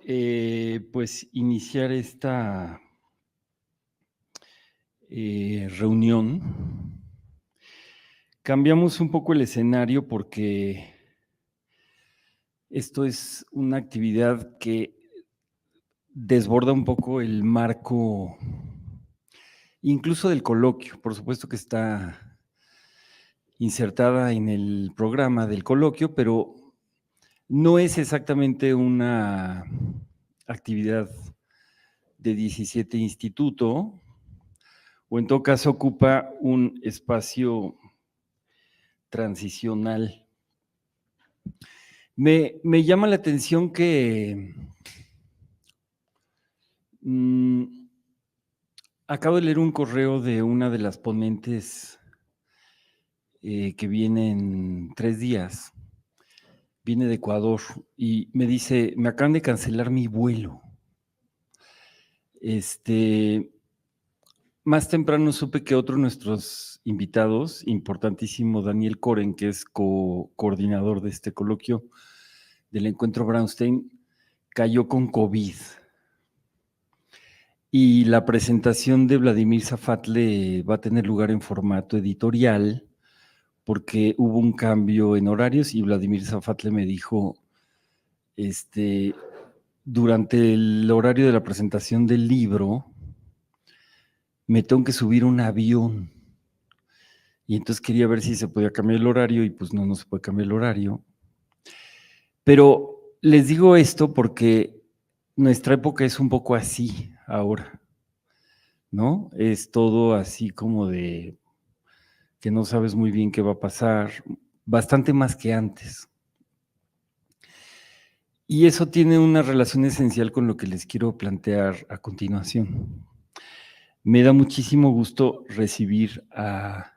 pues iniciar esta reunión. Cambiamos un poco el escenario porque esto es una actividad que desborda un poco el marco, incluso del coloquio. Por supuesto que está insertada en el programa del coloquio, pero no es exactamente una actividad de 17 instituto, o en todo caso ocupa un espacio transicional. Me llama la atención que acabo de leer un correo de una de las ponentes que viene en 3 días, viene de Ecuador, y me dice, me acaban de cancelar mi vuelo. Más temprano supe que otro de nuestros invitados, importantísimo, Daniel Koren, que es coordinador de este coloquio del Encuentro Brownstein, cayó con COVID. Y la presentación de Vladimir Zafatle va a tener lugar en formato editorial porque hubo un cambio en horarios y Vladimir Zafatle me dijo, durante el horario de la presentación del libro, me tengo que subir un avión. Y entonces quería ver si se podía cambiar el horario y pues no se puede cambiar el horario. Pero les digo esto porque nuestra época es un poco así ahora, ¿no? Es todo así como de que no sabes muy bien qué va a pasar, bastante más que antes. Y eso tiene una relación esencial con lo que les quiero plantear a continuación. Me da muchísimo gusto recibir a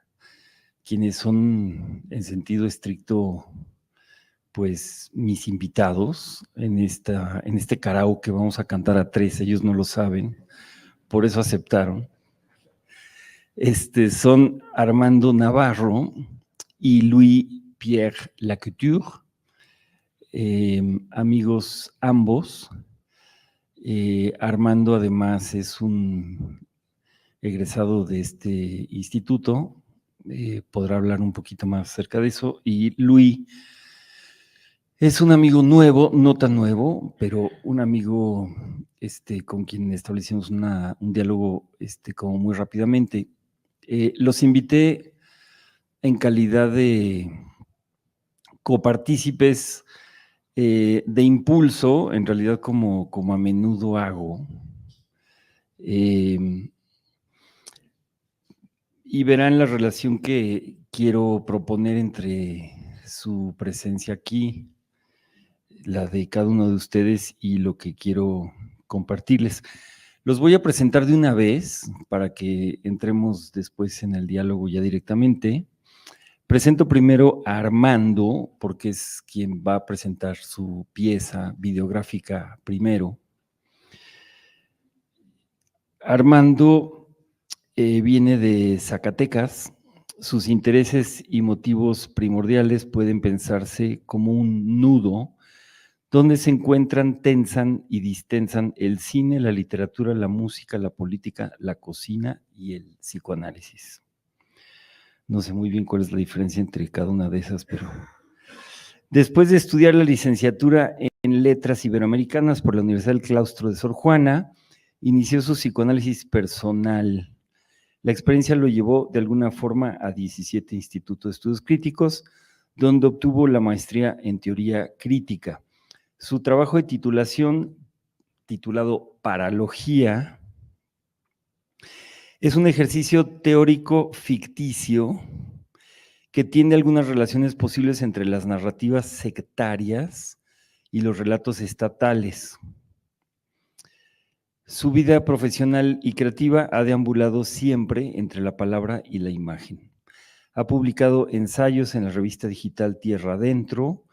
quienes son, en sentido estricto, pues mis invitados en este karaoke que vamos a cantar a 3, ellos no lo saben, por eso aceptaron. Son Armando Navarro y Louis-Pierre Lacouture, amigos ambos. Armando además es un egresado de este instituto, podrá hablar un poquito más acerca de eso, y Louis es un amigo nuevo, no tan nuevo, pero un amigo con quien establecimos un diálogo como muy rápidamente. Los invité en calidad de copartícipes de impulso, en realidad como a menudo hago. Y verán la relación que quiero proponer entre su presencia aquí, la de cada uno de ustedes y lo que quiero compartirles. Los voy a presentar de una vez para que entremos después en el diálogo ya directamente. Presento primero a Armando, porque es quien va a presentar su pieza videográfica primero. Armando viene de Zacatecas. Sus intereses y motivos primordiales pueden pensarse como un nudo donde se encuentran, tensan y distensan el cine, la literatura, la música, la política, la cocina y el psicoanálisis. No sé muy bien cuál es la diferencia entre cada una de esas, pero después de estudiar la licenciatura en Letras Iberoamericanas por la Universidad del Claustro de Sor Juana, inició su psicoanálisis personal. La experiencia lo llevó de alguna forma a 17 institutos de estudios críticos, donde obtuvo la maestría en teoría crítica. Su trabajo de titulación, titulado Paralogía, es un ejercicio teórico ficticio que tiene algunas relaciones posibles entre las narrativas sectarias y los relatos estatales. Su vida profesional y creativa ha deambulado siempre entre la palabra y la imagen. Ha publicado ensayos en la revista digital Tierra Adentro,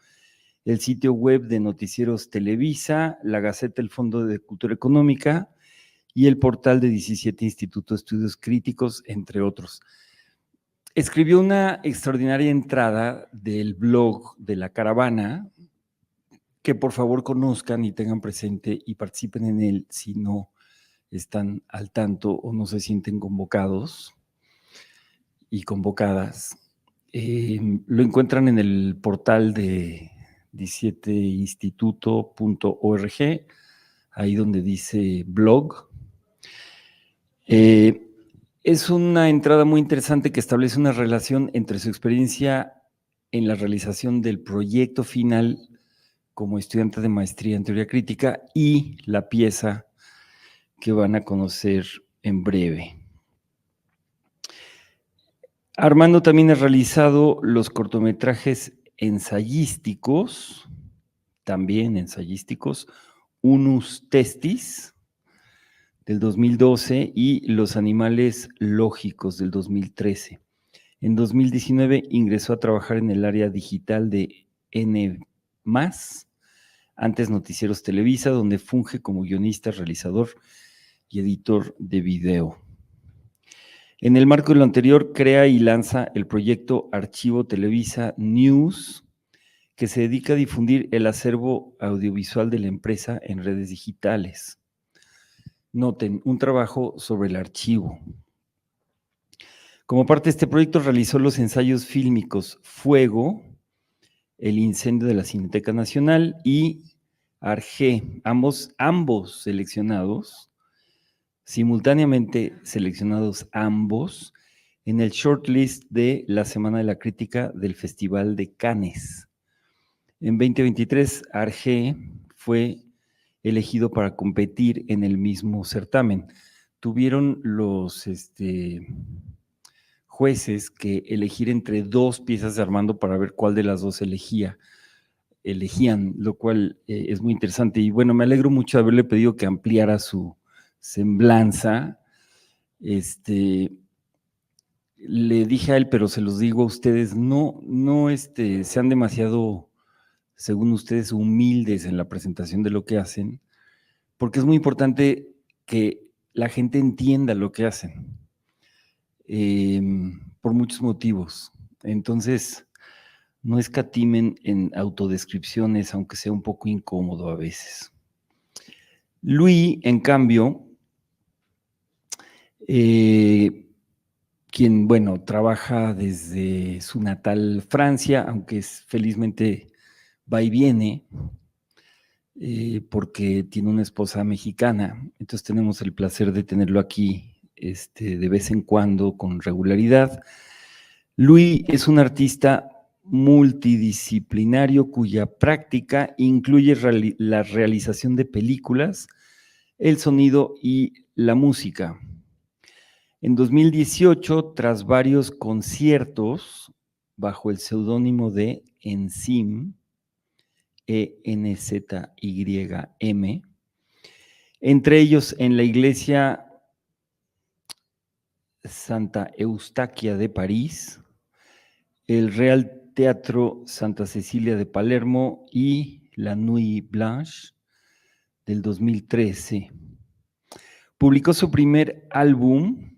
el sitio web de Noticieros Televisa, la Gaceta del Fondo de Cultura Económica y el portal de 17 Institutos de Estudios Críticos, entre otros. Escribió una extraordinaria entrada del blog de La Caravana, que por favor conozcan y tengan presente y participen en él si no están al tanto o no se sienten convocados y convocadas. Lo encuentran en el portal de 17instituto.org, ahí donde dice blog. Es una entrada muy interesante que establece una relación entre su experiencia en la realización del proyecto final como estudiante de maestría en teoría crítica y la pieza que van a conocer en breve. Armando también ha realizado los cortometrajes ensayísticos, también ensayísticos, Unus Testis, del 2012, y Los Animales Lógicos, del 2013. En 2019 ingresó a trabajar en el área digital de N+, antes Noticieros Televisa, donde funge como guionista, realizador y editor de video. En el marco de lo anterior, crea y lanza el proyecto Archivo Televisa News, que se dedica a difundir el acervo audiovisual de la empresa en redes digitales. Noten, un trabajo sobre el archivo. Como parte de este proyecto, realizó los ensayos fílmicos Fuego, El incendio de la Cineteca Nacional y Arge, ambos seleccionados, simultáneamente seleccionados ambos, en el shortlist de la Semana de la Crítica del Festival de Cannes. En 2023, Arge fue elegido para competir en el mismo certamen. Tuvieron los jueces que elegir entre dos piezas de Armando para ver cuál de las dos elegían, lo cual es muy interesante. Y bueno, me alegro mucho de haberle pedido que ampliara su semblanza. Le dije a él, pero se los digo a ustedes, no sean demasiado, según ustedes, humildes en la presentación de lo que hacen, porque es muy importante que la gente entienda lo que hacen, por muchos motivos. Entonces, no escatimen en autodescripciones, aunque sea un poco incómodo a veces. Luis, en cambio, quien, bueno, trabaja desde su natal Francia, aunque felizmente va y viene, porque tiene una esposa mexicana. Entonces tenemos el placer de tenerlo aquí de vez en cuando, con regularidad. Luis es un artista multidisciplinario cuya práctica incluye la realización de películas, el sonido y la música. En 2018, tras varios conciertos bajo el seudónimo de Enzym, ENZYM, entre ellos en la iglesia Santa Eustaquia de París, el Real Teatro Santa Cecilia de Palermo y la Nuit Blanche del 2013. Publicó su primer álbum,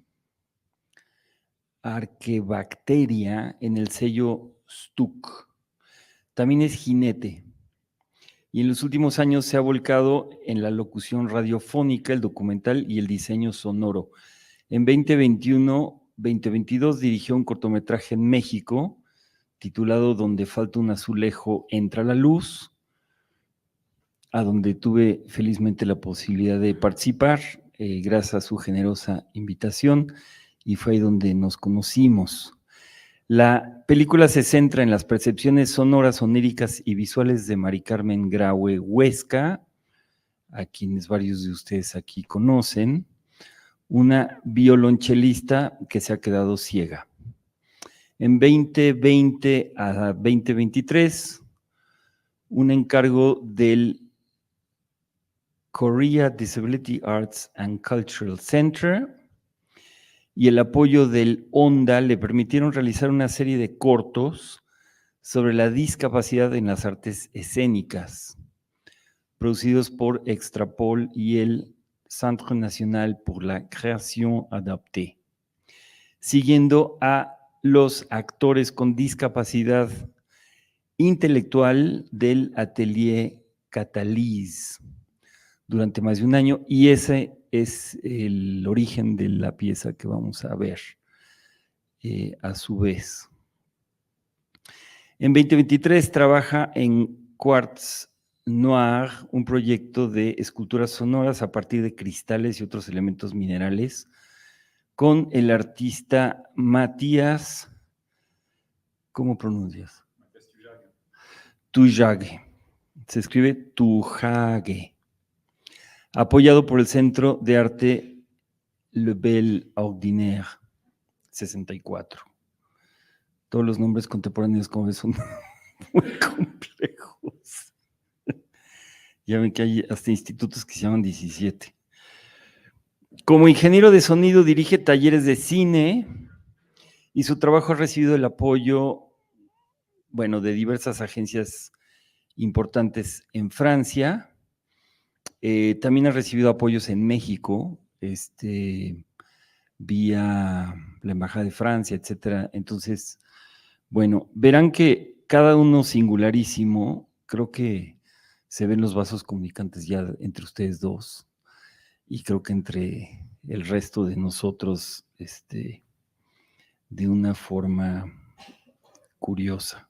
Arquebacteria, en el sello Stuck. También es jinete y en los últimos años se ha volcado en la locución radiofónica, el documental y el diseño sonoro. En 2021-2022 dirigió un cortometraje en México titulado Donde falta un azulejo, entra la luz, a donde tuve felizmente la posibilidad de participar, gracias a su generosa invitación, y fue ahí donde nos conocimos. La película se centra en las percepciones sonoras, oníricas y visuales de Mari Carmen Graue Huesca, a quienes varios de ustedes aquí conocen, una violonchelista que se ha quedado ciega. En 2020 a 2023, un encargo del Korea Disability Arts and Cultural Center y el apoyo del ONDA le permitieron realizar una serie de cortos sobre la discapacidad en las artes escénicas, producidos por Extrapol y el Centre National pour la Création Adaptée, siguiendo a los actores con discapacidad intelectual del Atelier Catalyse durante más de un año, y ese es el origen de la pieza que vamos a ver a su vez. En 2023 trabaja en Quartz Noir, un proyecto de esculturas sonoras a partir de cristales y otros elementos minerales, con el artista Matías, ¿cómo pronuncias? Tujage. Se escribe Tujage. Apoyado por el Centro de Arte Le Bel Ordinaire, 64. Todos los nombres contemporáneos, como ves, son muy complejos. Ya ven que hay hasta institutos que se llaman 17. Como ingeniero de sonido dirige talleres de cine y su trabajo ha recibido el apoyo, bueno, de diversas agencias importantes en Francia. También ha recibido apoyos en México, vía la Embajada de Francia, etcétera. Entonces, bueno, verán que cada uno singularísimo, creo que se ven los vasos comunicantes ya entre ustedes dos, y creo que entre el resto de nosotros, de una forma curiosa.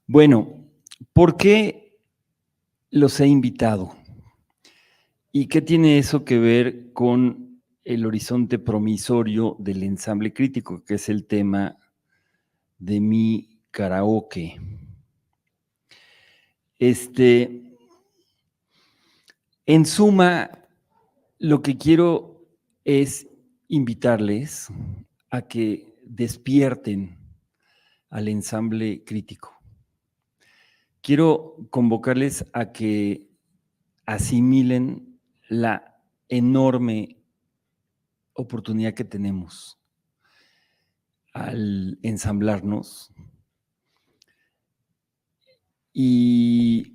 Bueno, ¿por qué los he invitado? ¿Y qué tiene eso que ver con el horizonte promisorio del ensamble crítico, que es el tema de mi karaoke? En suma, lo que quiero es invitarles a que despierten al ensamble crítico. Quiero convocarles a que asimilen la enorme oportunidad que tenemos al ensamblarnos, y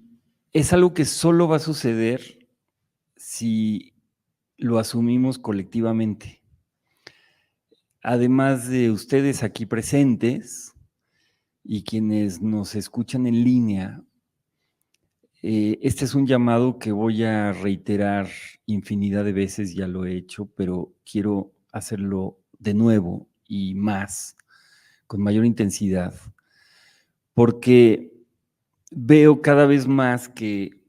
es algo que solo va a suceder si lo asumimos colectivamente. Además de ustedes aquí presentes y quienes nos escuchan en línea, este es un llamado que voy a reiterar infinidad de veces, ya lo he hecho, pero quiero hacerlo de nuevo y más, con mayor intensidad, porque veo cada vez más que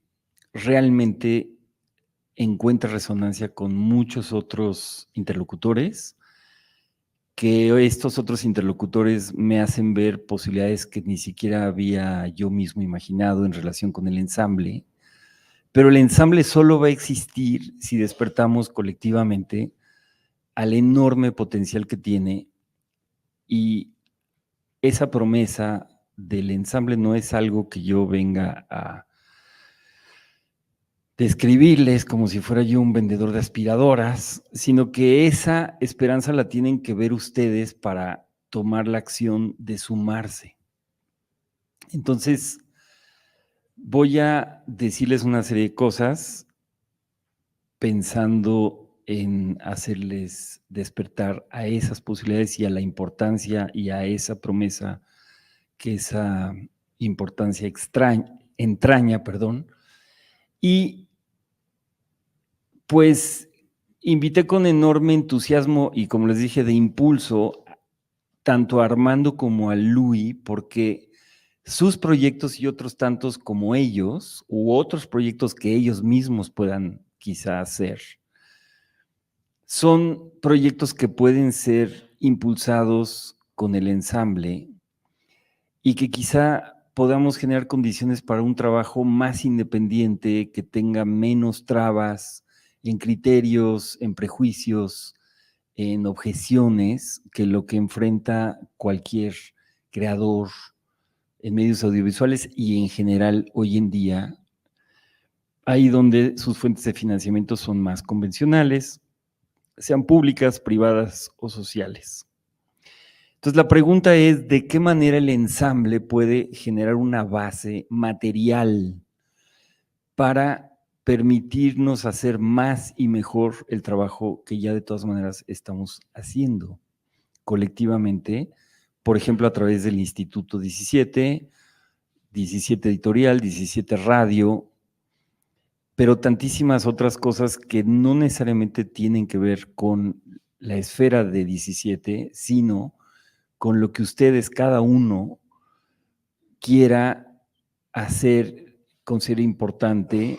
realmente encuentra resonancia con muchos otros interlocutores, que estos otros interlocutores me hacen ver posibilidades que ni siquiera había yo mismo imaginado en relación con el ensamble, pero el ensamble solo va a existir si despertamos colectivamente al enorme potencial que tiene, y esa promesa del ensamble no es algo que yo venga a describirles como si fuera yo un vendedor de aspiradoras, sino que esa esperanza la tienen que ver ustedes para tomar la acción de sumarse. Entonces, voy a decirles una serie de cosas pensando en hacerles despertar a esas posibilidades y a la importancia y a esa promesa que esa importancia entraña, y pues invité con enorme entusiasmo y, como les dije, de impulso, tanto a Armando como a Luis, porque sus proyectos y otros tantos como ellos, u otros proyectos que ellos mismos puedan quizá hacer, son proyectos que pueden ser impulsados con el ensamble y que quizá podamos generar condiciones para un trabajo más independiente, que tenga menos trabas en criterios, en prejuicios, en objeciones, que lo que enfrenta cualquier creador en medios audiovisuales y en general hoy en día, ahí donde sus fuentes de financiamiento son más convencionales, sean públicas, privadas o sociales. Entonces, la pregunta es, ¿de qué manera el ensamble puede generar una base material para permitirnos hacer más y mejor el trabajo que ya de todas maneras estamos haciendo colectivamente? Por ejemplo, a través del Instituto 17, 17 Editorial, 17 Radio, pero tantísimas otras cosas que no necesariamente tienen que ver con la esfera de 17, sino con lo que ustedes, cada uno, quiera hacer, considere importante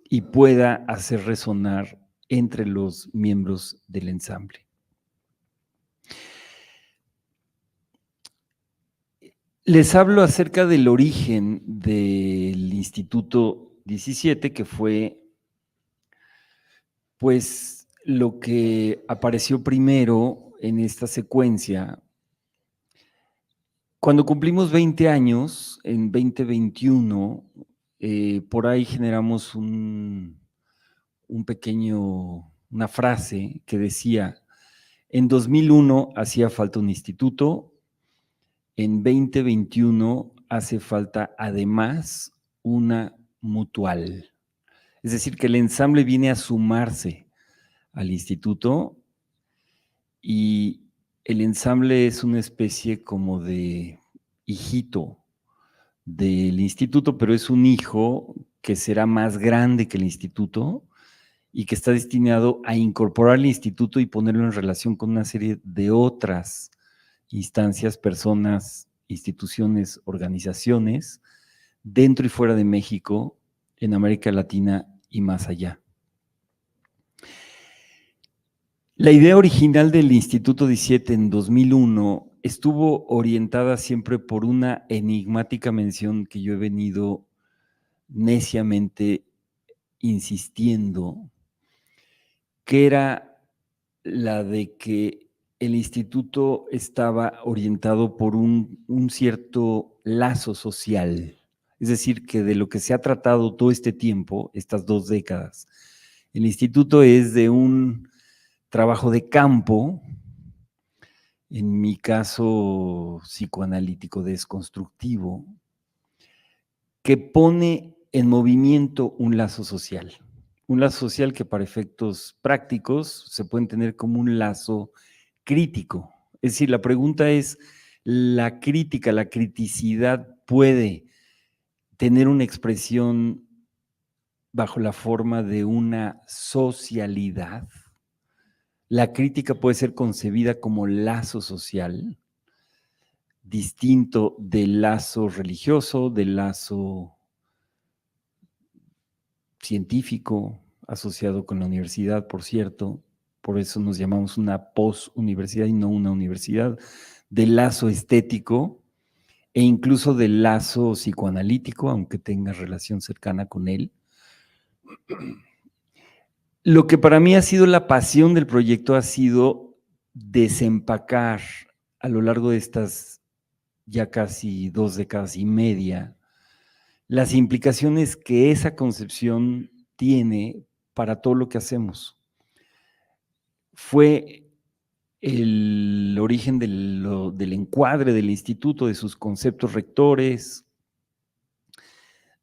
y pueda hacer resonar entre los miembros del ensamble. Les hablo acerca del origen del Instituto 17, que fue, pues, lo que apareció primero en esta secuencia. Cuando cumplimos 20 años, en 2021, por ahí generamos una frase que decía, en 2001 hacía falta un instituto, en 2021 hace falta además una mutual. Es decir, que el ensamble viene a sumarse al instituto y el ensamble es una especie como de hijito del instituto, pero es un hijo que será más grande que el instituto y que está destinado a incorporar el instituto y ponerlo en relación con una serie de otras instancias, personas, instituciones, organizaciones, dentro y fuera de México, en América Latina y más allá. La idea original del Instituto 17 en 2001 estuvo orientada siempre por una enigmática mención que yo he venido neciamente insistiendo, que era la de que el instituto estaba orientado por un cierto lazo social. Es decir, que de lo que se ha tratado todo este tiempo, estas 2 décadas, el instituto es de un trabajo de campo, en mi caso psicoanalítico desconstructivo, que pone en movimiento un lazo social. Un lazo social que para efectos prácticos se puede entender como un lazo crítico. Es decir, la pregunta es, ¿la crítica, la criticidad puede tener una expresión bajo la forma de una socialidad? La crítica puede ser concebida como lazo social, distinto del lazo religioso, del lazo científico asociado con la universidad, por cierto. Por eso nos llamamos una post-universidad y no una universidad, del lazo estético e incluso del lazo psicoanalítico, aunque tenga relación cercana con él. Lo que para mí ha sido la pasión del proyecto ha sido desempacar a lo largo de estas ya casi 2 décadas y media las implicaciones que esa concepción tiene para todo lo que hacemos. Fue el origen del encuadre del instituto, de sus conceptos rectores,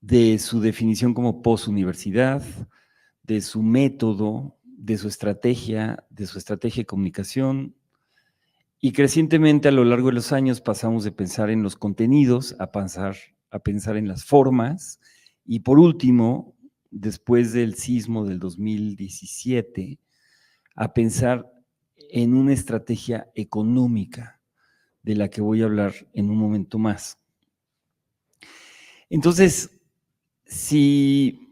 de su definición como posuniversidad, de su método, de su estrategia de comunicación. Y crecientemente a lo largo de los años pasamos de pensar en los contenidos a pensar en las formas. Y por último, después del sismo del 2017, a pensar en una estrategia económica de la que voy a hablar en un momento más. Entonces, si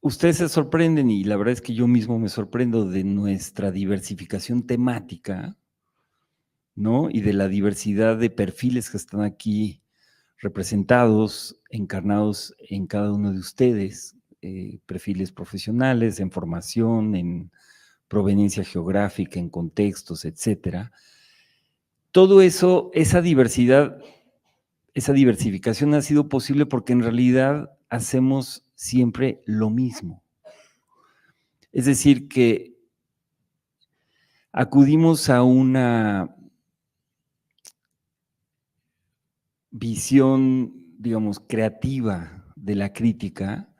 ustedes se sorprenden, y la verdad es que yo mismo me sorprendo de nuestra diversificación temática, ¿no? Y de la diversidad de perfiles que están aquí representados, encarnados en cada uno de ustedes, perfiles profesionales, en formación, en proveniencia geográfica, en contextos, etcétera. Todo eso, esa diversidad, esa diversificación ha sido posible porque en realidad hacemos siempre lo mismo. Es decir, que acudimos a una visión, digamos, creativa de la crítica,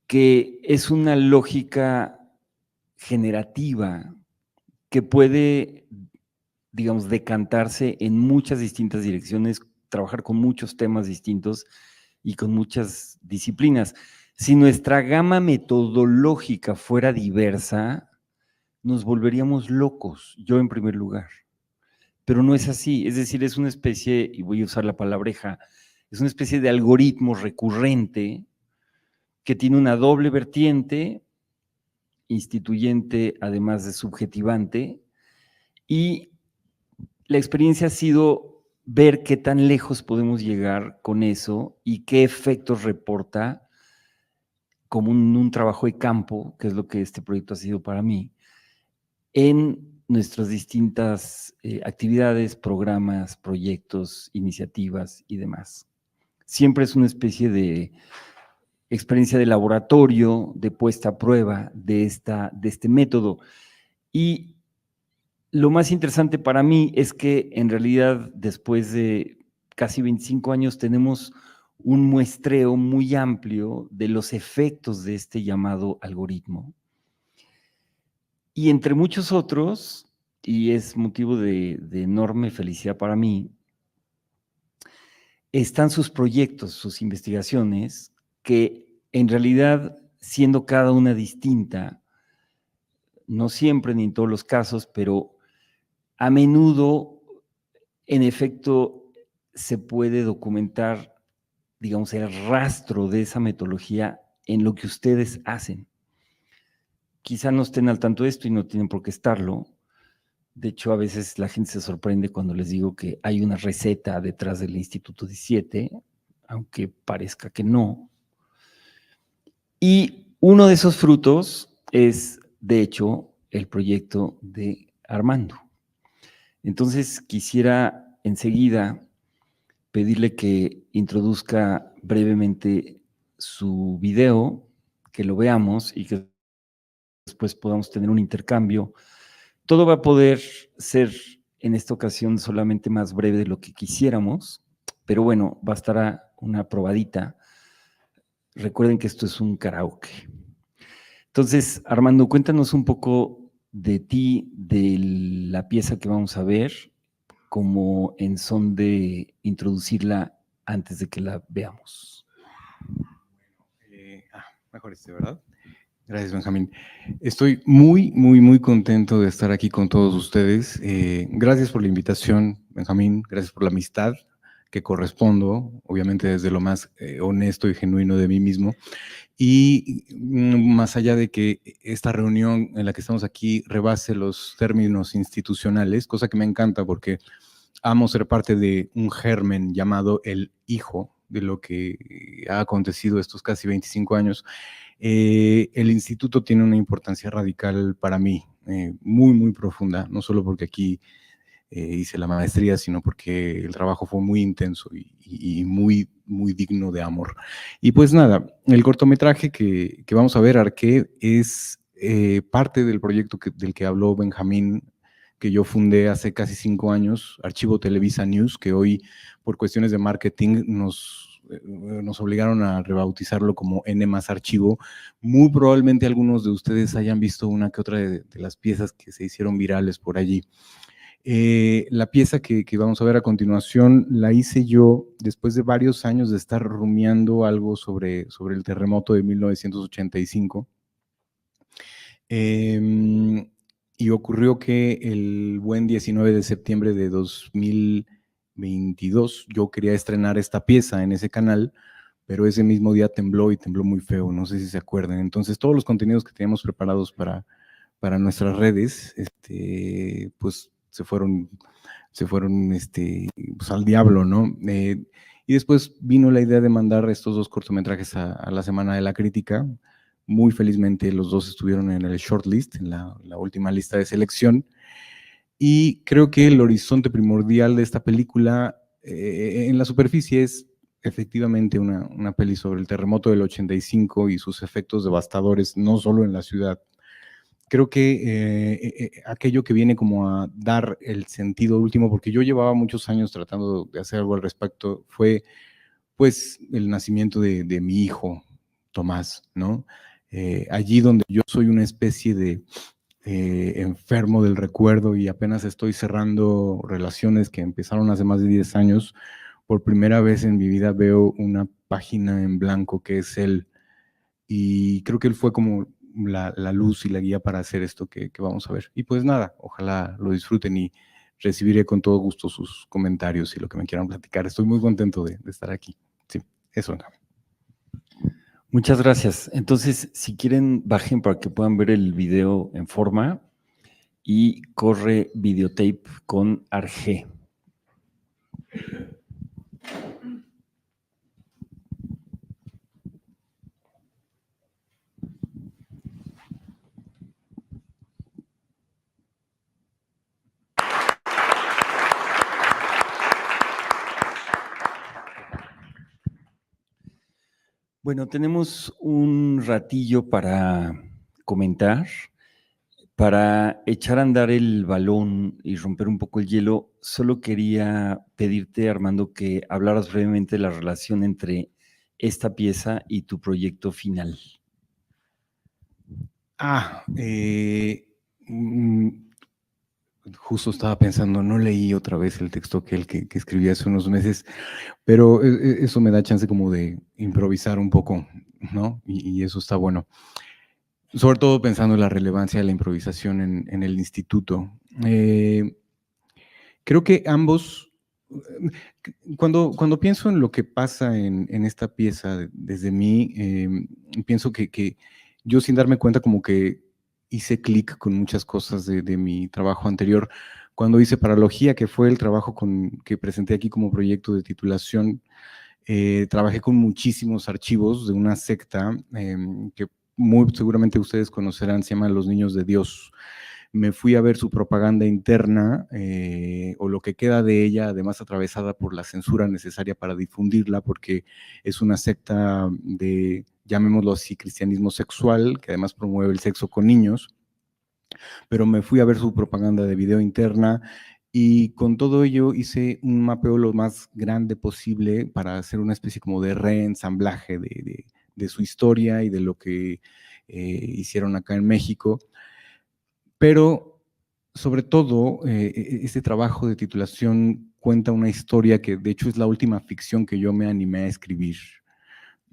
que es una lógica generativa que puede, digamos, decantarse en muchas distintas direcciones trabajar con muchos temas distintos y con muchas disciplinas. Si nuestra gama metodológica fuera diversa, nos volveríamos locos, yo en primer lugar. Pero no es así, es decir, es una especie, y voy a usar la palabreja, es una especie de algoritmo recurrente que tiene una doble vertiente, instituyente además de subjetivante, y la experiencia ha sido ver qué tan lejos podemos llegar con eso y qué efectos reporta como un trabajo de campo, que es lo que este proyecto ha sido para mí, en nuestras distintas actividades, programas, proyectos, iniciativas y demás. Siempre es una especie de experiencia de laboratorio, de puesta a prueba de este método. Y lo más interesante para mí es que en realidad después de casi 25 años tenemos un muestreo muy amplio de los efectos de este llamado algoritmo. Y entre muchos otros, y es motivo de enorme felicidad para mí, están sus proyectos, sus investigaciones, que en realidad, siendo cada una distinta, no siempre ni en todos los casos, pero a menudo, en efecto, se puede documentar, digamos, el rastro de esa metodología en lo que ustedes hacen. Quizá no estén al tanto de esto y no tienen por qué estarlo. De hecho, a veces la gente se sorprende cuando les digo que hay una receta detrás del Instituto 17, aunque parezca que no. Y uno de esos frutos es, de hecho, el proyecto de Armando. Entonces, quisiera enseguida pedirle que introduzca brevemente su video, que lo veamos y que después podamos tener un intercambio. Todo va a poder ser en esta ocasión solamente más breve de lo que quisiéramos, pero bueno, bastará una probadita. Recuerden que esto es un karaoke. Entonces, Armando, cuéntanos un poco de ti, de la pieza que vamos a ver, como en son de introducirla antes de que la veamos. Mejor ¿verdad? Gracias, Benjamín. Estoy muy contento de estar aquí con todos ustedes. Gracias por la invitación, Benjamín. Gracias por la amistad que correspondo, obviamente desde lo más honesto y genuino de mí mismo. Y más allá de que esta reunión en la que estamos aquí rebase los términos institucionales, cosa que me encanta porque amo ser parte de un germen llamado el hijo de lo que ha acontecido estos casi 25 años, el instituto tiene una importancia radical para mí, muy profunda, no solo porque aquí hice la maestría, sino porque el trabajo fue muy intenso y muy digno de amor. Y pues nada, el cortometraje que vamos a ver, Arqué, es parte del proyecto del que habló Benjamín, que yo fundé hace casi 5 años, Archivo Televisa News, que hoy por cuestiones de marketing nos obligaron a rebautizarlo como N más Archivo. Muy probablemente algunos de ustedes hayan visto una que otra de las piezas que se hicieron virales por allí. La pieza que vamos a ver a continuación la hice yo después de varios años de estar rumiando algo sobre el terremoto de 1985. Y ocurrió que el buen 19 de septiembre de 2022 yo quería estrenar esta pieza en ese canal, pero ese mismo día tembló y tembló muy feo, no sé si se acuerdan. Entonces todos los contenidos que teníamos preparados para nuestras redes, pues se fueron pues al diablo, ¿no? Y después vino la idea de mandar estos 2 cortometrajes a la Semana de la Crítica. Muy felizmente los 2 estuvieron en el shortlist, en la última lista de selección. Y creo que el horizonte primordial de esta película, en la superficie, es efectivamente una peli sobre el terremoto del 85 y sus efectos devastadores, no solo en la ciudad. Creo que aquello que viene como a dar el sentido último, porque yo llevaba muchos años tratando de hacer algo al respecto, fue pues el nacimiento de mi hijo, Tomás, ¿no? Allí donde yo soy una especie de enfermo del recuerdo y apenas estoy cerrando relaciones que empezaron hace más de 10 años, por primera vez en mi vida veo una página en blanco que es él, y creo que él fue como la luz y la guía para hacer esto que vamos a ver. Y pues nada, ojalá lo disfruten y recibiré con todo gusto sus comentarios y lo que me quieran platicar. Estoy muy contento de estar aquí. Sí, eso. Muchas gracias. Entonces, si quieren, bajen para que puedan ver el video en forma y corre videotape con Arge. Bueno, tenemos un ratillo para comentar, para echar a andar el balón y romper un poco el hielo. Solo quería pedirte, Armando, que hablaras brevemente de la relación entre esta pieza y tu proyecto final. Justo estaba pensando, no leí otra vez el texto que escribí hace unos meses, pero eso me da chance como de improvisar un poco, ¿no? Y eso está bueno. Sobre todo pensando en la relevancia de la improvisación en el instituto. Creo que ambos, cuando pienso en lo que pasa en esta pieza desde mí, pienso que yo sin darme cuenta como que hice clic con muchas cosas de mi trabajo anterior. Cuando hice Paralogía, que fue el trabajo que presenté aquí como proyecto de titulación, trabajé con muchísimos archivos de una secta que muy seguramente ustedes conocerán, se llama Los Niños de Dios. Me fui a ver su propaganda interna, o lo que queda de ella, además atravesada por la censura necesaria para difundirla, porque es una secta de, llamémoslo así, cristianismo sexual, que además promueve el sexo con niños. Pero me fui a ver su propaganda de video interna, y con todo ello hice un mapeo lo más grande posible para hacer una especie como de reensamblaje de su historia y de lo que hicieron acá en México. Pero sobre todo, este trabajo de titulación cuenta una historia que de hecho es la última ficción que yo me animé a escribir,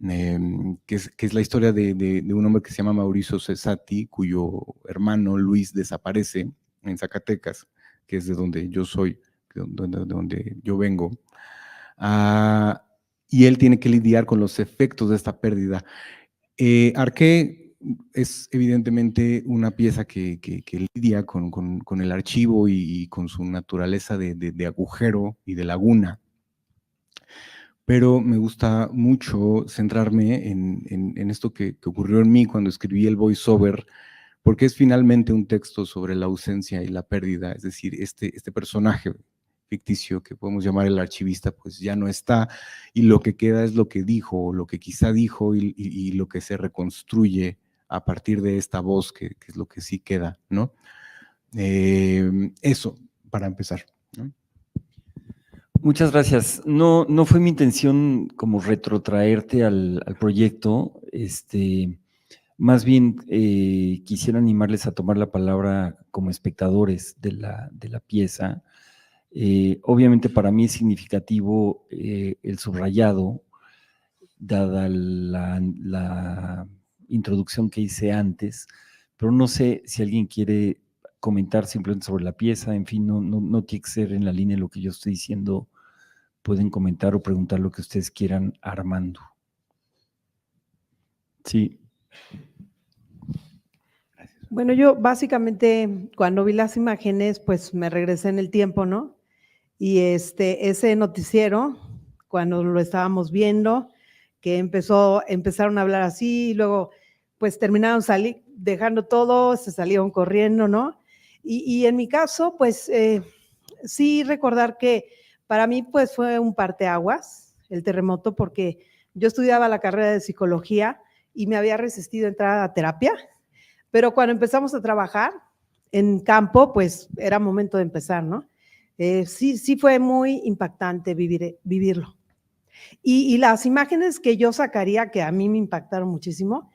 que es la historia de un hombre que se llama Mauricio Cesati, cuyo hermano Luis desaparece en Zacatecas, que es de donde yo soy, donde yo vengo. Y él tiene que lidiar con los efectos de esta pérdida. Arqué es evidentemente una pieza que lidia con el archivo y con su naturaleza de agujero y de laguna, pero me gusta mucho centrarme en esto que ocurrió en mí cuando escribí el voiceover, porque es finalmente un texto sobre la ausencia y la pérdida. Es decir, este personaje ficticio que podemos llamar el archivista, pues ya no está, y lo que queda es lo que dijo, o lo que quizá dijo, y lo que se reconstruye a partir de esta voz, que es lo que sí queda, ¿no? Eso, para empezar, ¿no? Muchas gracias. No, no fue mi intención como retrotraerte al proyecto. Más bien quisiera animarles a tomar la palabra como espectadores de la pieza. Obviamente para mí es significativo el subrayado, dada la introducción que hice antes, pero no sé si alguien quiere comentar simplemente sobre la pieza. En fin, no tiene que ser en la línea de lo que yo estoy diciendo. Pueden comentar o preguntar lo que ustedes quieran a Armando. Sí. Bueno, yo básicamente cuando vi las imágenes, pues me regresé en el tiempo, ¿no? Y ese noticiero, cuando lo estábamos viendo, que empezaron a hablar así, y luego pues terminaron dejando todo, se salieron corriendo, ¿no? Y en mi caso, pues sí recordar que para mí pues fue un parteaguas el terremoto, porque yo estudiaba la carrera de psicología y me había resistido a entrar a terapia, pero cuando empezamos a trabajar en campo, pues era momento de empezar, ¿no? Sí fue muy impactante vivirlo. Y las imágenes que yo sacaría, que a mí me impactaron muchísimo,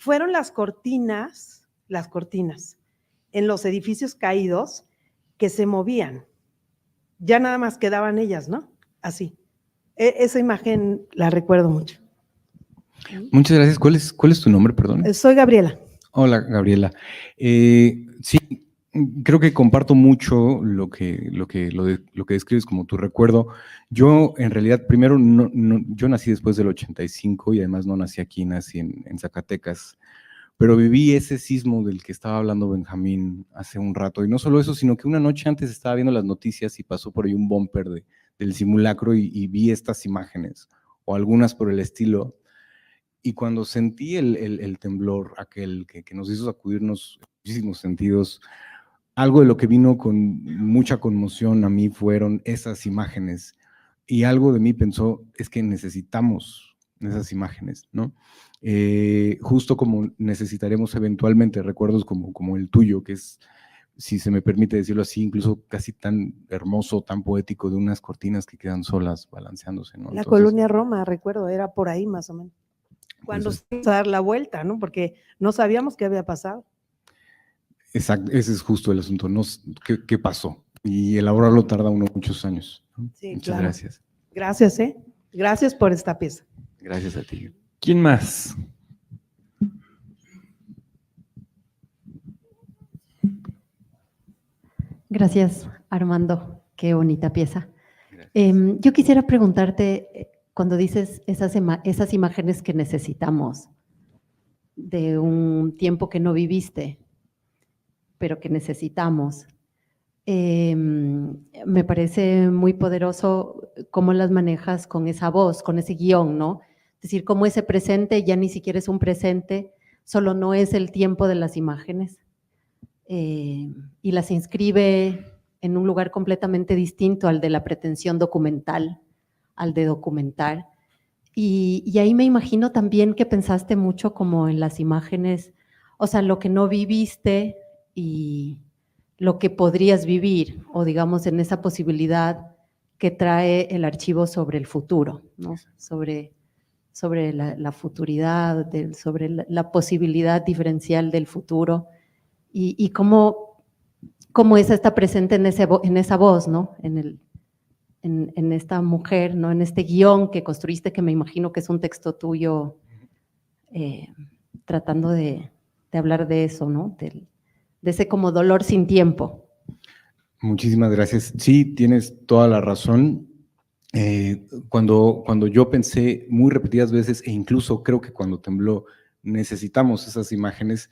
fueron las cortinas en los edificios caídos que se movían. Ya nada más quedaban ellas, ¿no? así. Esa imagen la recuerdo mucho. Muchas gracias. ¿Cuál es tu nombre, perdón? Soy Gabriela. Hola, Gabriela. Sí, creo que comparto mucho lo que describes como tu recuerdo. Yo, en realidad, primero, yo nací después del 85 y además no nací aquí, nací en Zacatecas, pero viví ese sismo del que estaba hablando Benjamín hace un rato. Y no solo eso, sino que una noche antes estaba viendo las noticias y pasó por ahí un bumper del simulacro y vi estas imágenes, o algunas por el estilo. Y cuando sentí el temblor, aquel que nos hizo sacudirnos en muchísimos sentidos, algo de lo que vino con mucha conmoción a mí fueron esas imágenes. Y algo de mí pensó, es que necesitamos esas imágenes, ¿no? Justo como necesitaremos eventualmente recuerdos como el tuyo, que es, si se me permite decirlo así, incluso casi tan hermoso, tan poético, de unas cortinas que quedan solas balanceándose, ¿no? La Entonces, colonia Roma, recuerdo, era por ahí más o menos. Cuando pues, se iba a dar la vuelta, ¿no? Porque no sabíamos qué había pasado. exacto, ese es justo el asunto, ¿no? ¿Qué pasó? Y elaborarlo tarda uno muchos años, ¿no? Sí, Muchas claro. gracias. Gracias, ¿eh? Gracias por esta pieza. Gracias a ti. ¿Quién más? Gracias, Armando. Qué bonita pieza. Gracias. Yo quisiera preguntarte, cuando dices esas imágenes que necesitamos de un tiempo que no viviste, pero que necesitamos, me parece muy poderoso cómo las manejas con esa voz, con ese guión, ¿no? Es decir, cómo ese presente ya ni siquiera es un presente, solo no es el tiempo de las imágenes, y las inscribe en un lugar completamente distinto al de la pretensión documental, al de documentar. Y ahí me imagino también que pensaste mucho como en las imágenes, o sea, lo que no viviste y lo que podrías vivir, o digamos en esa posibilidad que trae el archivo sobre el futuro, ¿no? Sobre la futuridad, sobre la posibilidad diferencial del futuro, y cómo esa está presente en esa voz, ¿no? En esta mujer, ¿no? En este guión que construiste, que me imagino que es un texto tuyo, tratando de hablar de eso, ¿no? De ese como dolor sin tiempo. Muchísimas gracias. Sí, tienes toda la razón. Cuando yo pensé muy repetidas veces, e incluso creo que cuando tembló, necesitamos esas imágenes,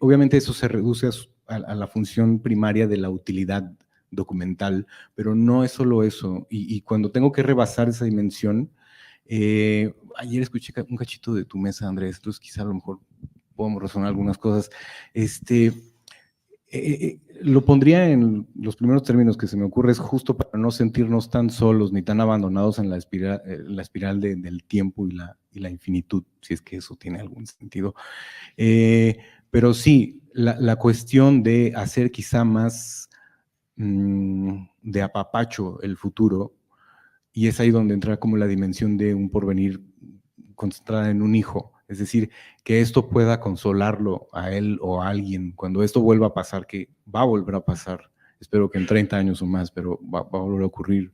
obviamente eso se reduce a la función primaria de la utilidad documental, pero no es solo eso. Y cuando tengo que rebasar esa dimensión, ayer escuché un cachito de tu mesa, Andrés, entonces quizá a lo mejor podemos razonar algunas cosas. Lo pondría en los primeros términos que se me ocurre, es justo para no sentirnos tan solos ni tan abandonados en la espiral del tiempo y la infinitud, si es que eso tiene algún sentido. Pero sí, la cuestión de hacer quizá más de apapacho el futuro, y es ahí donde entra como la dimensión de un porvenir concentrada en un hijo, es decir, que esto pueda consolarlo a él o a alguien cuando esto vuelva a pasar, que va a volver a pasar, espero que en 30 años o más, pero va a volver a ocurrir.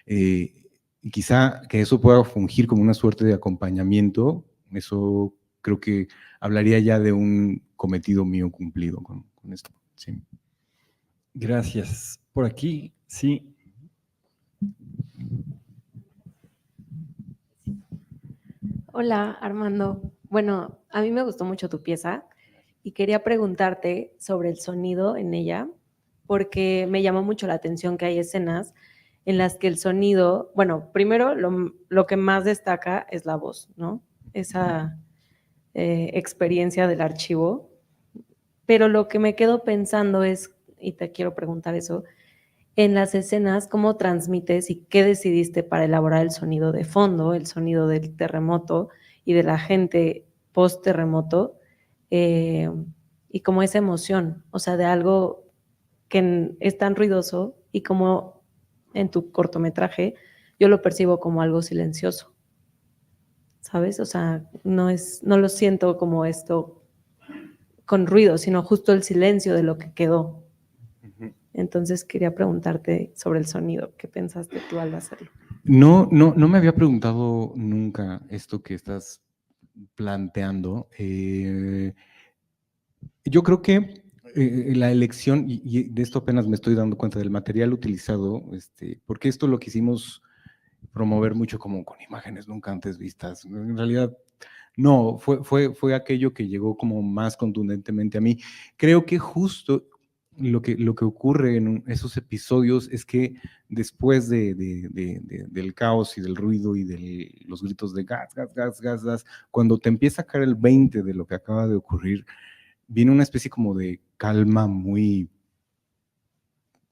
Y quizá que eso pueda fungir como una suerte de acompañamiento, eso creo que hablaría ya de un cometido mío cumplido con esto. Sí. Gracias. Por aquí, sí. Hola, Armando. Bueno, a mí me gustó mucho tu pieza y quería preguntarte sobre el sonido en ella, porque me llamó mucho la atención que hay escenas en las que el sonido, bueno, primero lo que más destaca es la voz, ¿no? Esa experiencia del archivo. Pero lo que me quedo pensando es, y te quiero preguntar eso, en las escenas, ¿cómo transmites y qué decidiste para elaborar el sonido de fondo, el sonido del terremoto y de la gente post-terremoto? Y como esa emoción, o sea, de algo que es tan ruidoso y como en tu cortometraje yo lo percibo como algo silencioso, ¿sabes? O sea, no lo siento como esto con ruido, sino justo el silencio de lo que quedó. Entonces quería preguntarte sobre el sonido. ¿Qué pensaste tú al hacerlo? No me había preguntado nunca esto que estás planteando. Yo creo que la elección, y de esto apenas me estoy dando cuenta del material utilizado, porque esto lo quisimos promover mucho como con imágenes nunca antes vistas. En realidad, no, fue aquello que llegó como más contundentemente a mí. Creo que justo lo que ocurre en esos episodios es que después del caos y del ruido y de los gritos de gas, gas, gas, gas, gas, cuando te empieza a caer el 20 de lo que acaba de ocurrir, viene una especie como de calma muy,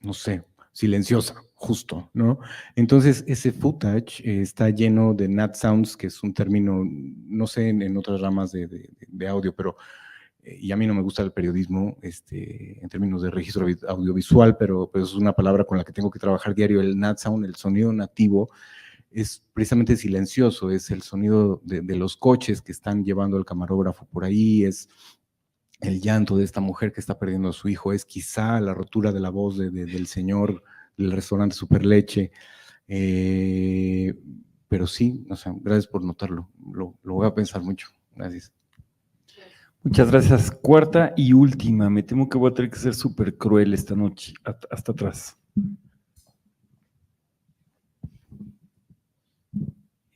no sé, silenciosa, justo, ¿no? Entonces, ese footage está lleno de nat sounds, que es un término, no sé, en otras ramas de audio, pero, y a mí no me gusta el periodismo, en términos de registro audiovisual, pero pues es una palabra con la que tengo que trabajar diario. El nat sound, el sonido nativo, es precisamente silencioso, es el sonido de los coches que están llevando al camarógrafo por ahí, es el llanto de esta mujer que está perdiendo a su hijo, es quizá la rotura de la voz del señor del restaurante Superleche. Pero sí, o sea, gracias por notarlo. Lo voy a pensar mucho. Gracias. Muchas gracias. Cuarta y última. Me temo que voy a tener que ser súper cruel esta noche. Hasta atrás.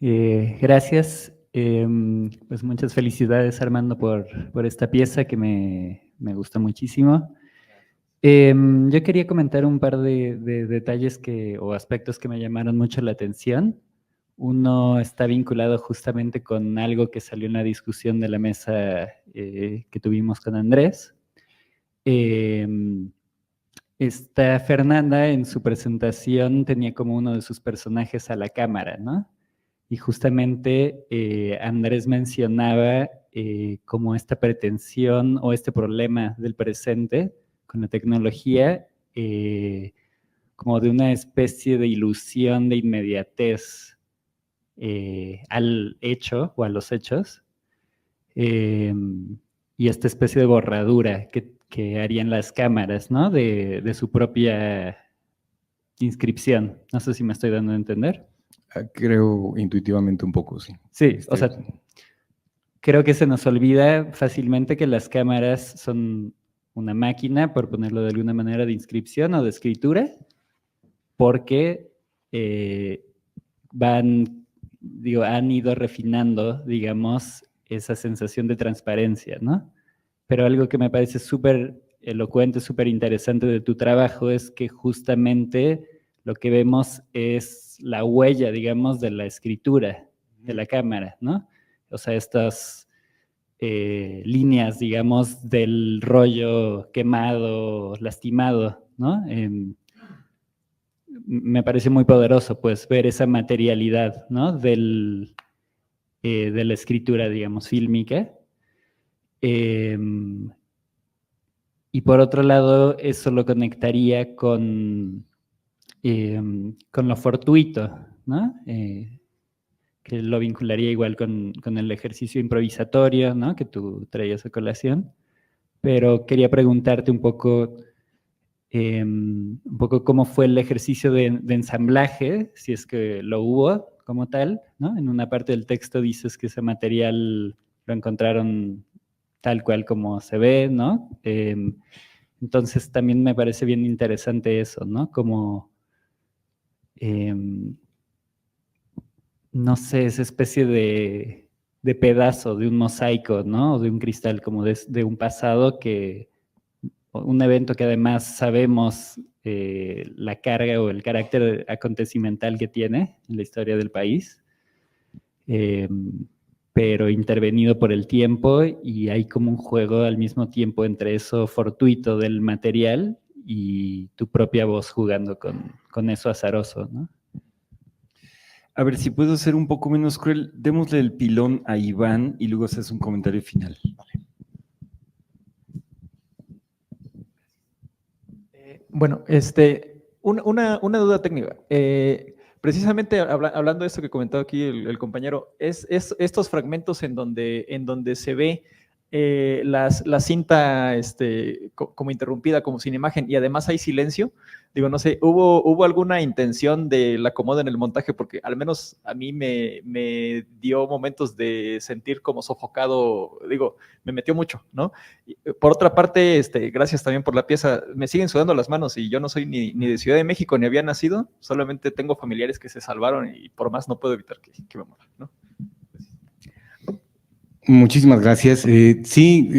Gracias. Pues muchas felicidades, Armando, por esta pieza que me gusta muchísimo. Yo quería comentar un par de detalles o aspectos que me llamaron mucho la atención. Uno está vinculado justamente con algo que salió en la discusión de la mesa que tuvimos con Andrés. Esta Fernanda en su presentación tenía como uno de sus personajes a la cámara, ¿no? Y justamente Andrés mencionaba como esta pretensión o este problema del presente con la tecnología, como de una especie de ilusión de inmediatez al hecho o a los hechos, y esta especie de borradura que harían las cámaras, ¿no? De su propia inscripción. No sé si me estoy dando a entender. Creo intuitivamente un poco, sí. Sí, o sea, creo que se nos olvida fácilmente que las cámaras son una máquina, por ponerlo de alguna manera, de inscripción o de escritura, porque han ido refinando, digamos, esa sensación de transparencia, ¿no? Pero algo que me parece súper elocuente, súper interesante de tu trabajo es que justamente lo que vemos es la huella, digamos, de la escritura de la cámara, ¿no? O sea, estas líneas, digamos, del rollo quemado, lastimado, ¿no? Me parece muy poderoso, pues, ver esa materialidad, ¿no? De la escritura, digamos, fílmica. Y por otro lado, eso lo conectaría con lo fortuito, ¿no? Que lo vincularía igual con el ejercicio improvisatorio, ¿no? Que tú traías a colación. Pero quería preguntarte un poco cómo fue el ejercicio de ensamblaje, si es que lo hubo como tal, ¿no? En una parte del texto dices que ese material lo encontraron tal cual como se ve, ¿no? Entonces también me parece bien interesante eso, ¿no? Como, no sé, esa especie de pedazo, de un mosaico, ¿no? O de un cristal, como de un pasado un evento que además sabemos la carga o el carácter acontecimental que tiene en la historia del país, pero intervenido por el tiempo, y hay como un juego al mismo tiempo entre eso fortuito del material y tu propia voz jugando con eso azaroso, ¿no? A ver, si puedo ser un poco menos cruel, démosle el pilón a Iván y luego haces un comentario final. Vale. Bueno, una duda técnica. Precisamente hablando de esto que comentó aquí el compañero, es estos fragmentos en donde se ve la cinta como interrumpida, como sin imagen, y además hay silencio. Digo, no sé, ¿hubo alguna intención del acomodo en el montaje? Porque al menos a mí me dio momentos de sentir como sofocado, digo, me metió mucho, ¿no? Y, por otra parte, gracias también por la pieza, me siguen sudando las manos y yo no soy ni de Ciudad de México ni había nacido, solamente tengo familiares que se salvaron y por más no puedo evitar que me muera, ¿no? Muchísimas gracias. Sí,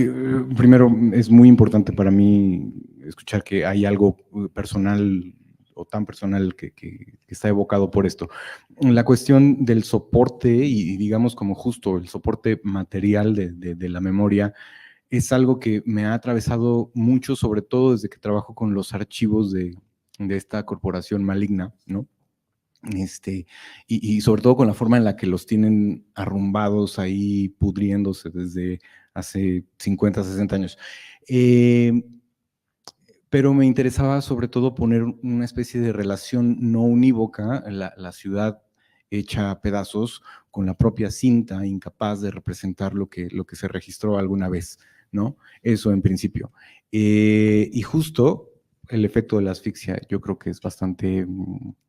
primero es muy importante para mí escuchar que hay algo personal o tan personal que está evocado por esto. La cuestión del soporte y digamos como justo el soporte material de la memoria es algo que me ha atravesado mucho, sobre todo desde que trabajo con los archivos de esta corporación maligna, ¿no? Y sobre todo con la forma en la que los tienen arrumbados ahí, pudriéndose desde hace 50, 60 años. Pero me interesaba sobre todo poner una especie de relación no unívoca, la ciudad hecha a pedazos, con la propia cinta, incapaz de representar lo que se registró alguna vez, ¿no? Eso en principio. Y justo el efecto de la asfixia, yo creo que es bastante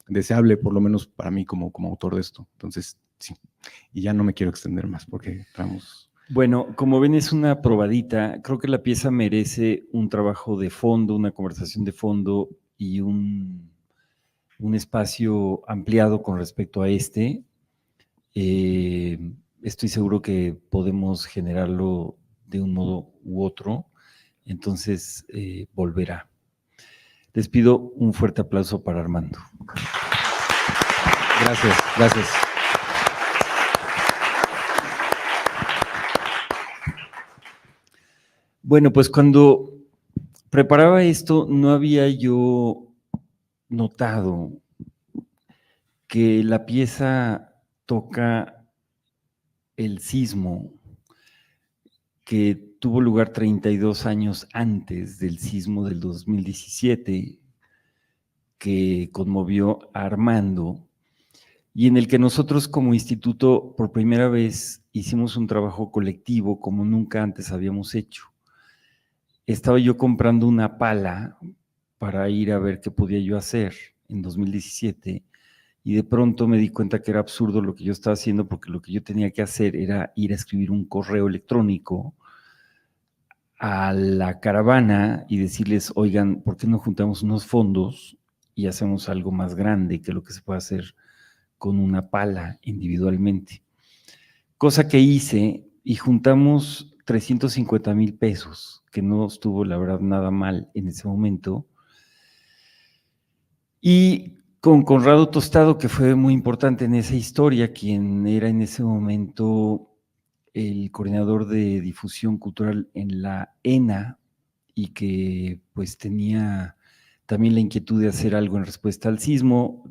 deseable, por lo menos para mí como autor de esto. Entonces, sí. Y ya no me quiero extender más porque estamos... Bueno, como ven, es una probadita. Creo que la pieza merece un trabajo de fondo, una conversación de fondo y un espacio ampliado con respecto a este. Estoy seguro que podemos generarlo de un modo u otro. Entonces, volverá. Les pido un fuerte aplauso para Armando. Gracias, gracias. Bueno, pues cuando preparaba esto, no había yo notado que la pieza toca el sismo que tuvo lugar 32 años antes del sismo del 2017, que conmovió a Armando, y en el que nosotros como instituto por primera vez hicimos un trabajo colectivo como nunca antes habíamos hecho. Estaba yo comprando una pala para ir a ver qué podía yo hacer en 2017, y de pronto me di cuenta que era absurdo lo que yo estaba haciendo, porque lo que yo tenía que hacer era ir a escribir un correo electrónico a la caravana y decirles, oigan, ¿por qué no juntamos unos fondos y hacemos algo más grande que lo que se puede hacer con una pala individualmente? Cosa que hice, y juntamos 350,000 pesos, que no estuvo la verdad nada mal en ese momento. Y con Conrado Tostado, que fue muy importante en esa historia, quien era en ese momento el coordinador de difusión cultural en la ENA y que pues tenía también la inquietud de hacer algo en respuesta al sismo,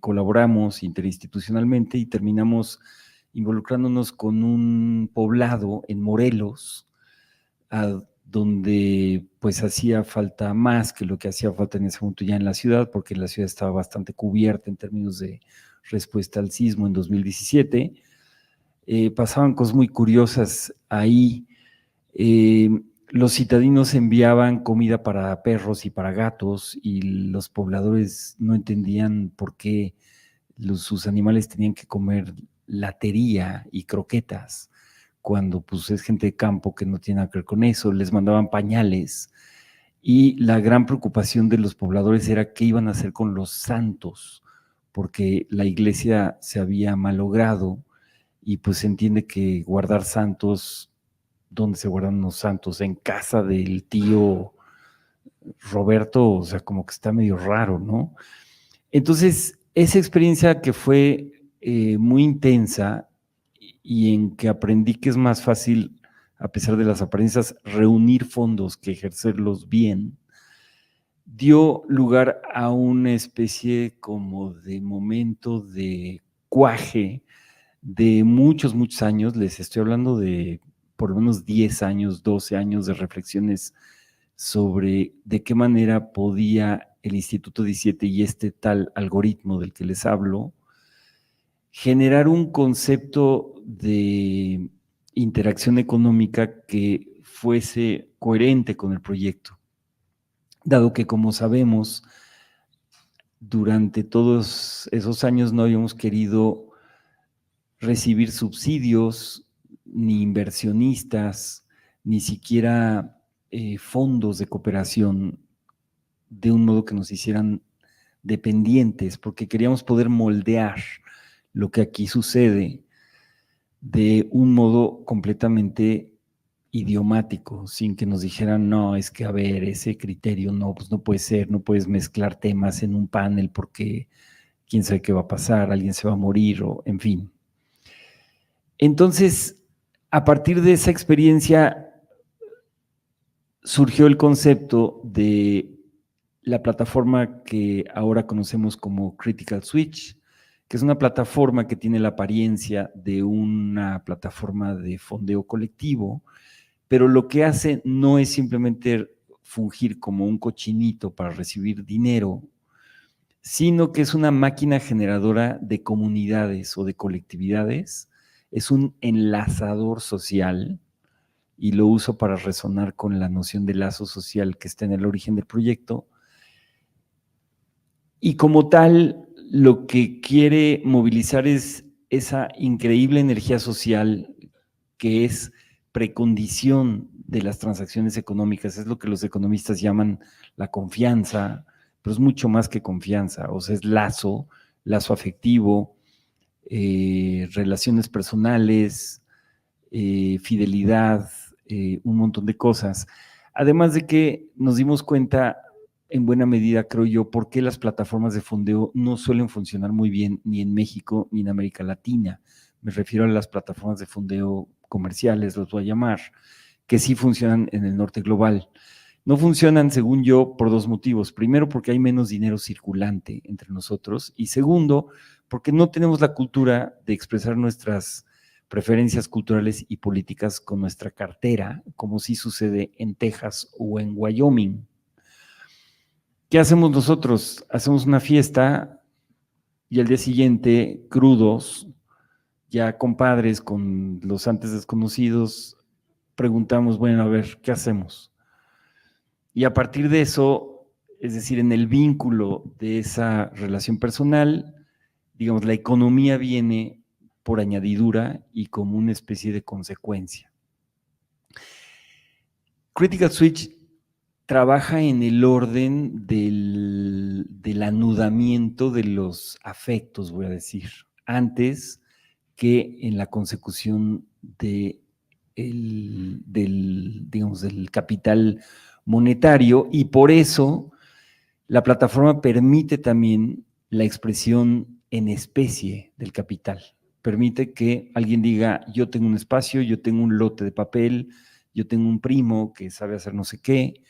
colaboramos interinstitucionalmente y terminamos involucrándonos con un poblado en Morelos, donde pues hacía falta más que lo que hacía falta en ese momento ya en la ciudad, porque la ciudad estaba bastante cubierta en términos de respuesta al sismo en 2017. Pasaban cosas muy curiosas ahí. Los citadinos enviaban comida para perros y para gatos y los pobladores no entendían por qué sus animales tenían que comer latería y croquetas, cuando pues es gente de campo que no tiene nada que ver con eso. Les mandaban pañales y la gran preocupación de los pobladores era qué iban a hacer con los santos, porque la iglesia se había malogrado y pues se entiende que guardar santos, ¿dónde se guardan los santos? En casa del tío Roberto, o sea, como que está medio raro, ¿no? Entonces, esa experiencia que fue muy intensa y en que aprendí que es más fácil, a pesar de las apariencias, reunir fondos que ejercerlos bien, dio lugar a una especie como de momento de cuaje de muchos, muchos años. Les estoy hablando de por lo menos 10 años, 12 años de reflexiones sobre de qué manera podía el Instituto 17 y este tal algoritmo del que les hablo generar un concepto de interacción económica que fuese coherente con el proyecto, dado que, como sabemos, durante todos esos años no habíamos querido recibir subsidios, ni inversionistas, ni siquiera fondos de cooperación de un modo que nos hicieran dependientes, porque queríamos poder moldear lo que aquí sucede de un modo completamente idiomático, sin que nos dijeran, no, es que a ver, ese criterio no, pues no puede ser, no puedes mezclar temas en un panel porque quién sabe qué va a pasar, alguien se va a morir, o en fin. Entonces, a partir de esa experiencia, surgió el concepto de la plataforma que ahora conocemos como Critical Switch, que es una plataforma que tiene la apariencia de una plataforma de fondeo colectivo, pero lo que hace no es simplemente fungir como un cochinito para recibir dinero, sino que es una máquina generadora de comunidades o de colectividades, es un enlazador social, y lo uso para resonar con la noción de lazo social que está en el origen del proyecto. Y como tal, lo que quiere movilizar es esa increíble energía social que es precondición de las transacciones económicas, es lo que los economistas llaman la confianza, pero es mucho más que confianza, o sea, es lazo afectivo, relaciones personales, fidelidad, un montón de cosas. Además de que nos dimos cuenta, en buena medida, creo yo, por qué las plataformas de fondeo no suelen funcionar muy bien ni en México ni en América Latina. Me refiero a las plataformas de fondeo comerciales, los voy a llamar, que sí funcionan en el norte global. No funcionan, según yo, por dos motivos. Primero, porque hay menos dinero circulante entre nosotros, y segundo, porque no tenemos la cultura de expresar nuestras preferencias culturales y políticas con nuestra cartera, como sí sucede en Texas o en Wyoming. ¿Qué hacemos nosotros? Hacemos una fiesta y al día siguiente, crudos, ya compadres con los antes desconocidos, preguntamos, bueno, a ver, ¿qué hacemos? Y a partir de eso, es decir, en el vínculo de esa relación personal, digamos, la economía viene por añadidura y como una especie de consecuencia. Critical Switch trabaja en el orden del anudamiento de los afectos, voy a decir, antes que en la consecución digamos, del capital monetario, y por eso la plataforma permite también la expresión en especie del capital. Permite que alguien diga, yo tengo un espacio, yo tengo un lote de papel, yo tengo un primo que sabe hacer no sé qué.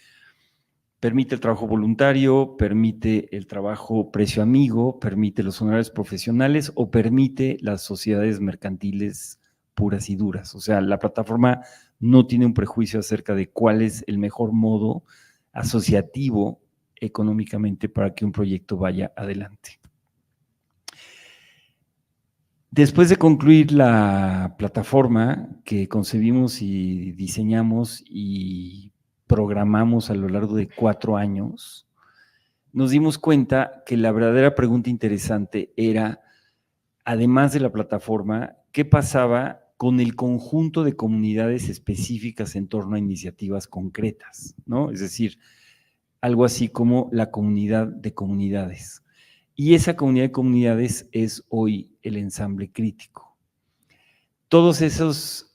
Permite el trabajo voluntario, permite el trabajo precio amigo, permite los honorarios profesionales o permite las sociedades mercantiles puras y duras. O sea, la plataforma no tiene un prejuicio acerca de cuál es el mejor modo asociativo económicamente para que un proyecto vaya adelante. Después de concluir la plataforma que concebimos y diseñamos y programamos a lo largo de 4 años, nos dimos cuenta que la verdadera pregunta interesante era, además de la plataforma, ¿qué pasaba con el conjunto de comunidades específicas en torno a iniciativas concretas, ¿no? Es decir, algo así como la comunidad de comunidades. Y esa comunidad de comunidades es hoy el ensamble crítico. Todos esos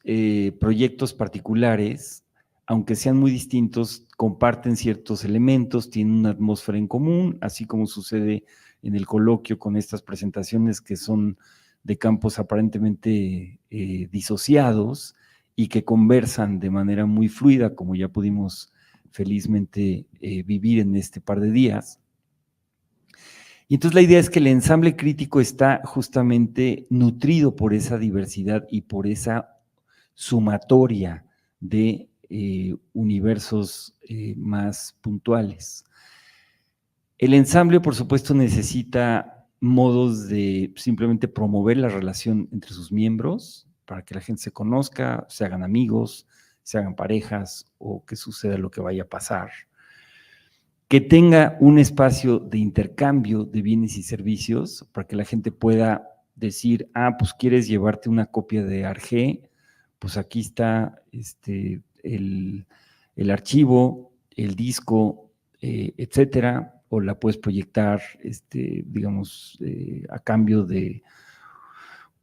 proyectos particulares, aunque sean muy distintos, comparten ciertos elementos, tienen una atmósfera en común, así como sucede en el coloquio con estas presentaciones que son de campos aparentemente disociados y que conversan de manera muy fluida, como ya pudimos felizmente vivir en este par de días. Y entonces la idea es que el ensamble crítico está justamente nutrido por esa diversidad y por esa sumatoria de universos más puntuales. El ensamble, por supuesto, necesita modos de simplemente promover la relación entre sus miembros para que la gente se conozca, se hagan amigos, se hagan parejas o que suceda lo que vaya a pasar. Que tenga un espacio de intercambio de bienes y servicios para que la gente pueda decir, pues quieres llevarte una copia de ARG, pues aquí está el archivo, el disco, etcétera, o la puedes proyectar, digamos, a cambio de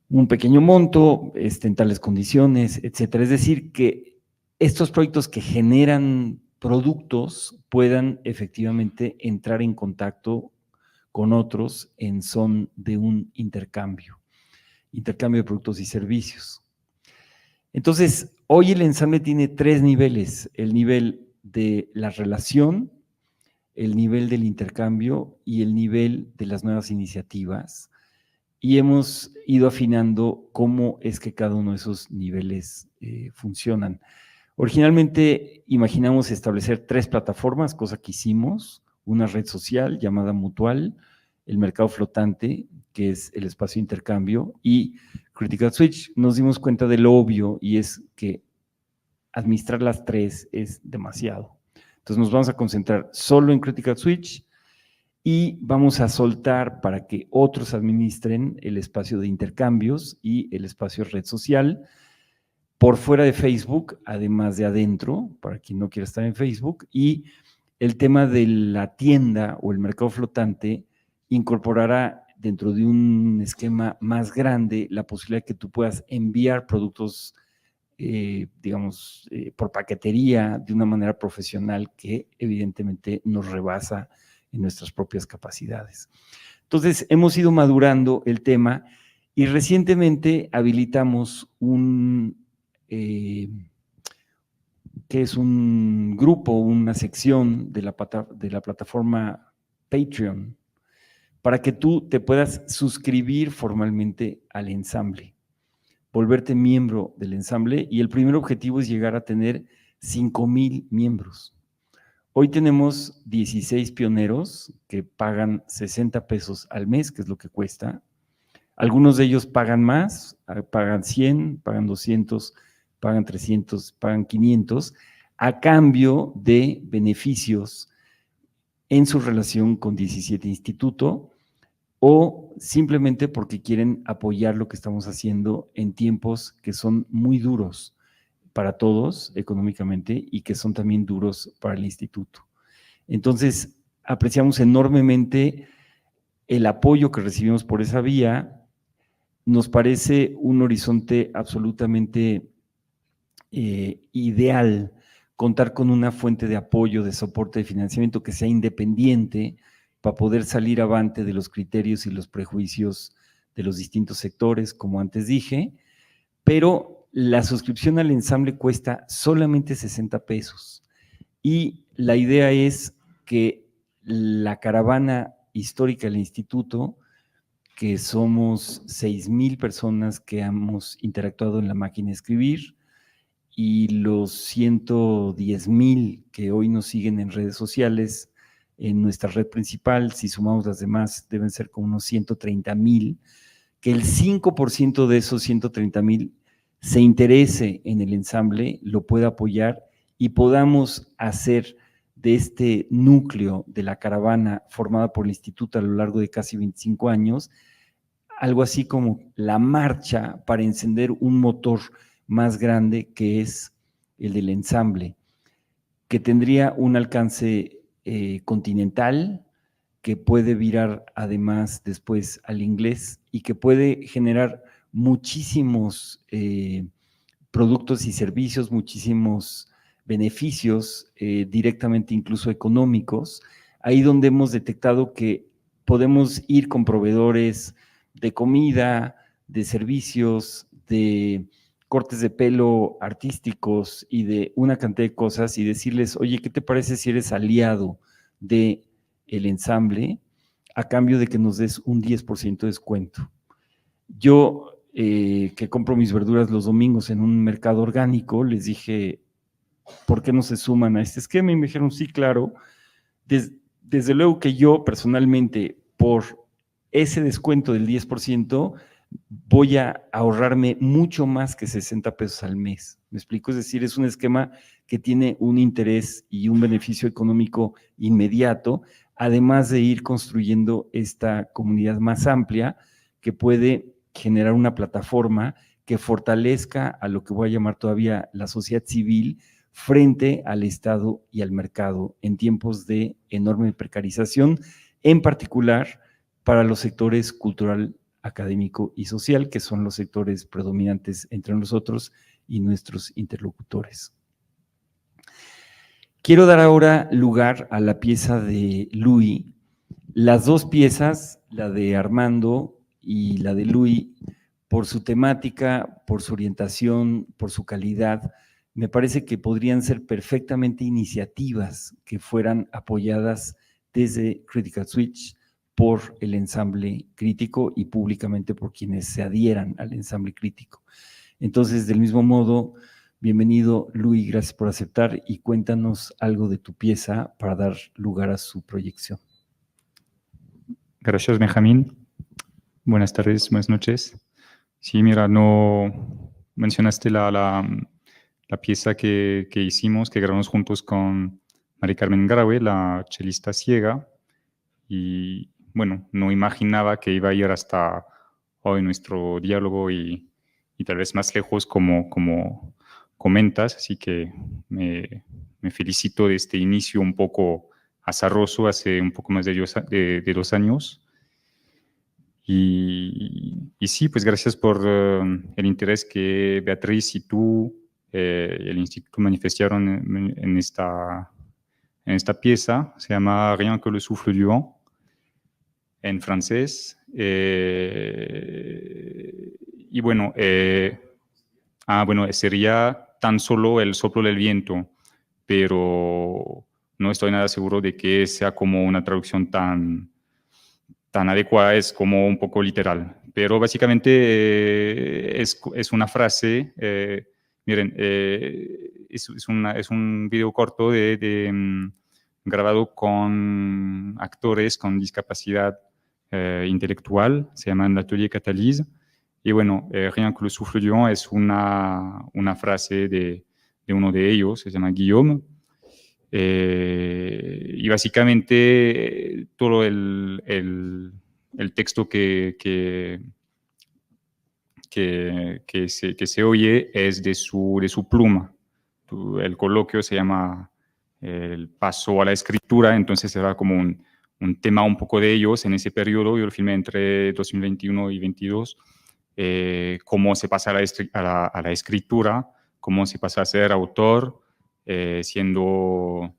un pequeño monto, en tales condiciones, etcétera. Es decir, que estos proyectos que generan productos puedan efectivamente entrar en contacto con otros en son de un intercambio de productos y servicios. Entonces, hoy el ensamble tiene 3 niveles: el nivel de la relación, el nivel del intercambio y el nivel de las nuevas iniciativas, y hemos ido afinando cómo es que cada uno de esos niveles funcionan. Originalmente imaginamos establecer 3 plataformas, cosa que hicimos: una red social llamada Mutual, el mercado flotante, que es el espacio de intercambio, y Critical Switch. Nos dimos cuenta de lo obvio, y es que administrar las 3 es demasiado. Entonces nos vamos a concentrar solo en Critical Switch y vamos a soltar para que otros administren el espacio de intercambios y el espacio red social, por fuera de Facebook, además de adentro, para quien no quiera estar en Facebook. Y el tema de la tienda o el mercado flotante incorporará dentro de un esquema más grande la posibilidad de que tú puedas enviar productos, digamos, por paquetería de una manera profesional que evidentemente nos rebasa en nuestras propias capacidades. Entonces, hemos ido madurando el tema y recientemente habilitamos que es un grupo, una sección de la plataforma Patreon, para que tú te puedas suscribir formalmente al ensamble, volverte miembro del ensamble, y el primer objetivo es llegar a tener 5,000 miembros. Hoy tenemos 16 pioneros que pagan 60 pesos al mes, que es lo que cuesta. Algunos de ellos pagan más, pagan 100, pagan 200, pagan 300, pagan 500, a cambio de beneficios en su relación con 17 Instituto, o simplemente porque quieren apoyar lo que estamos haciendo en tiempos que son muy duros para todos económicamente y que son también duros para el instituto. Entonces, apreciamos enormemente el apoyo que recibimos por esa vía. Nos parece un horizonte absolutamente ideal contar con una fuente de apoyo, de soporte, de financiamiento que sea independiente para poder salir avante de los criterios y los prejuicios de los distintos sectores, como antes dije, pero la suscripción al ensamble cuesta solamente 60 pesos. Y la idea es que la caravana histórica del instituto, que somos 6,000 personas que hemos interactuado en la máquina de escribir, y los 110,000 que hoy nos siguen en redes sociales, en nuestra red principal, si sumamos las demás, deben ser como unos 130,000, que el 5% de esos 130,000 se interese en el ensamble, lo pueda apoyar y podamos hacer de este núcleo de la caravana formada por el instituto a lo largo de casi 25 años, algo así como la marcha para encender un motor más grande, que es el del ensamble, que tendría un alcance continental, que puede virar además después al inglés y que puede generar muchísimos productos y servicios, muchísimos beneficios, directamente incluso económicos, ahí donde hemos detectado que podemos ir con proveedores de comida, de servicios, de cortes de pelo artísticos y de una cantidad de cosas, y decirles, oye, ¿qué te parece si eres aliado de el ensamble a cambio de que nos des un 10% de descuento? Yo, que compro mis verduras los domingos en un mercado orgánico, les dije, ¿por qué no se suman a este esquema? Y me dijeron, sí, claro. Desde luego que yo personalmente, por ese descuento del 10%, voy a ahorrarme mucho más que 60 pesos al mes. ¿Me explico? Es decir, es un esquema que tiene un interés y un beneficio económico inmediato, además de ir construyendo esta comunidad más amplia que puede generar una plataforma que fortalezca a lo que voy a llamar todavía la sociedad civil frente al Estado y al mercado en tiempos de enorme precarización, en particular para los sectores cultural, académico y social, que son los sectores predominantes entre nosotros y nuestros interlocutores. Quiero dar ahora lugar a la pieza de Louis. Las dos piezas, la de Armando y la de Louis, por su temática, por su orientación, por su calidad, me parece que podrían ser perfectamente iniciativas que fueran apoyadas desde Critical Switch por el ensamble crítico y públicamente por quienes se adhieran al ensamble crítico. Entonces, del mismo modo, bienvenido, Louis, gracias por aceptar y cuéntanos algo de tu pieza para dar lugar a su proyección. Gracias, Benjamín. Buenas tardes, buenas noches. Sí, mira, no mencionaste la pieza que hicimos, que grabamos juntos con Mari Carmen Graue, la chelista ciega, y bueno, no imaginaba que iba a ir hasta hoy nuestro diálogo y tal vez más lejos como comentas, así que me felicito de este inicio un poco azaroso hace un poco más de 2 años. Y sí, pues gracias por el interés que Beatriz y tú y el Instituto manifestaron en esta pieza. Se llama Rien que le souffle du vent, en francés. Y bueno, sería tan solo el soplo del viento, pero no estoy nada seguro de que sea como una traducción tan adecuada, es como un poco literal. Pero básicamente es una frase, miren, es un video corto grabado con actores con discapacidad intelectual, se llama l'Atelier Catalyse. Y bueno, Rien que le souffle du vent es una frase de uno de ellos, se llama Guillaume. Y básicamente todo el texto que se oye es de su pluma. El coloquio se llama El paso a la escritura, entonces era como un tema un poco de ellos en ese periodo. Yo lo filmé entre 2021 y 2022. Cómo se pasa a la escritura, cómo se pasa a ser autor, siendo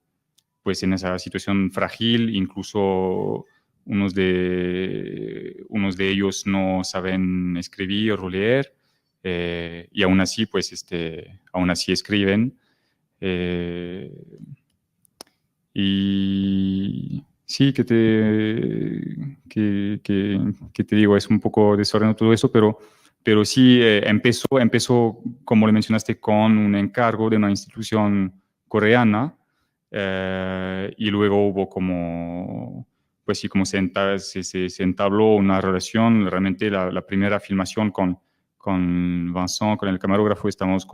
pues en esa situación frágil, incluso unos de ellos no saben escribir o leer, y aún así pues aún así escriben, y sí, que te digo, es un poco desordenado todo eso, pero sí empezó, como le mencionaste, con un encargo de una institución coreana, y luego hubo como, pues sí, como se entabló una relación. Realmente la primera filmación con Vincent, con el camarógrafo, estamos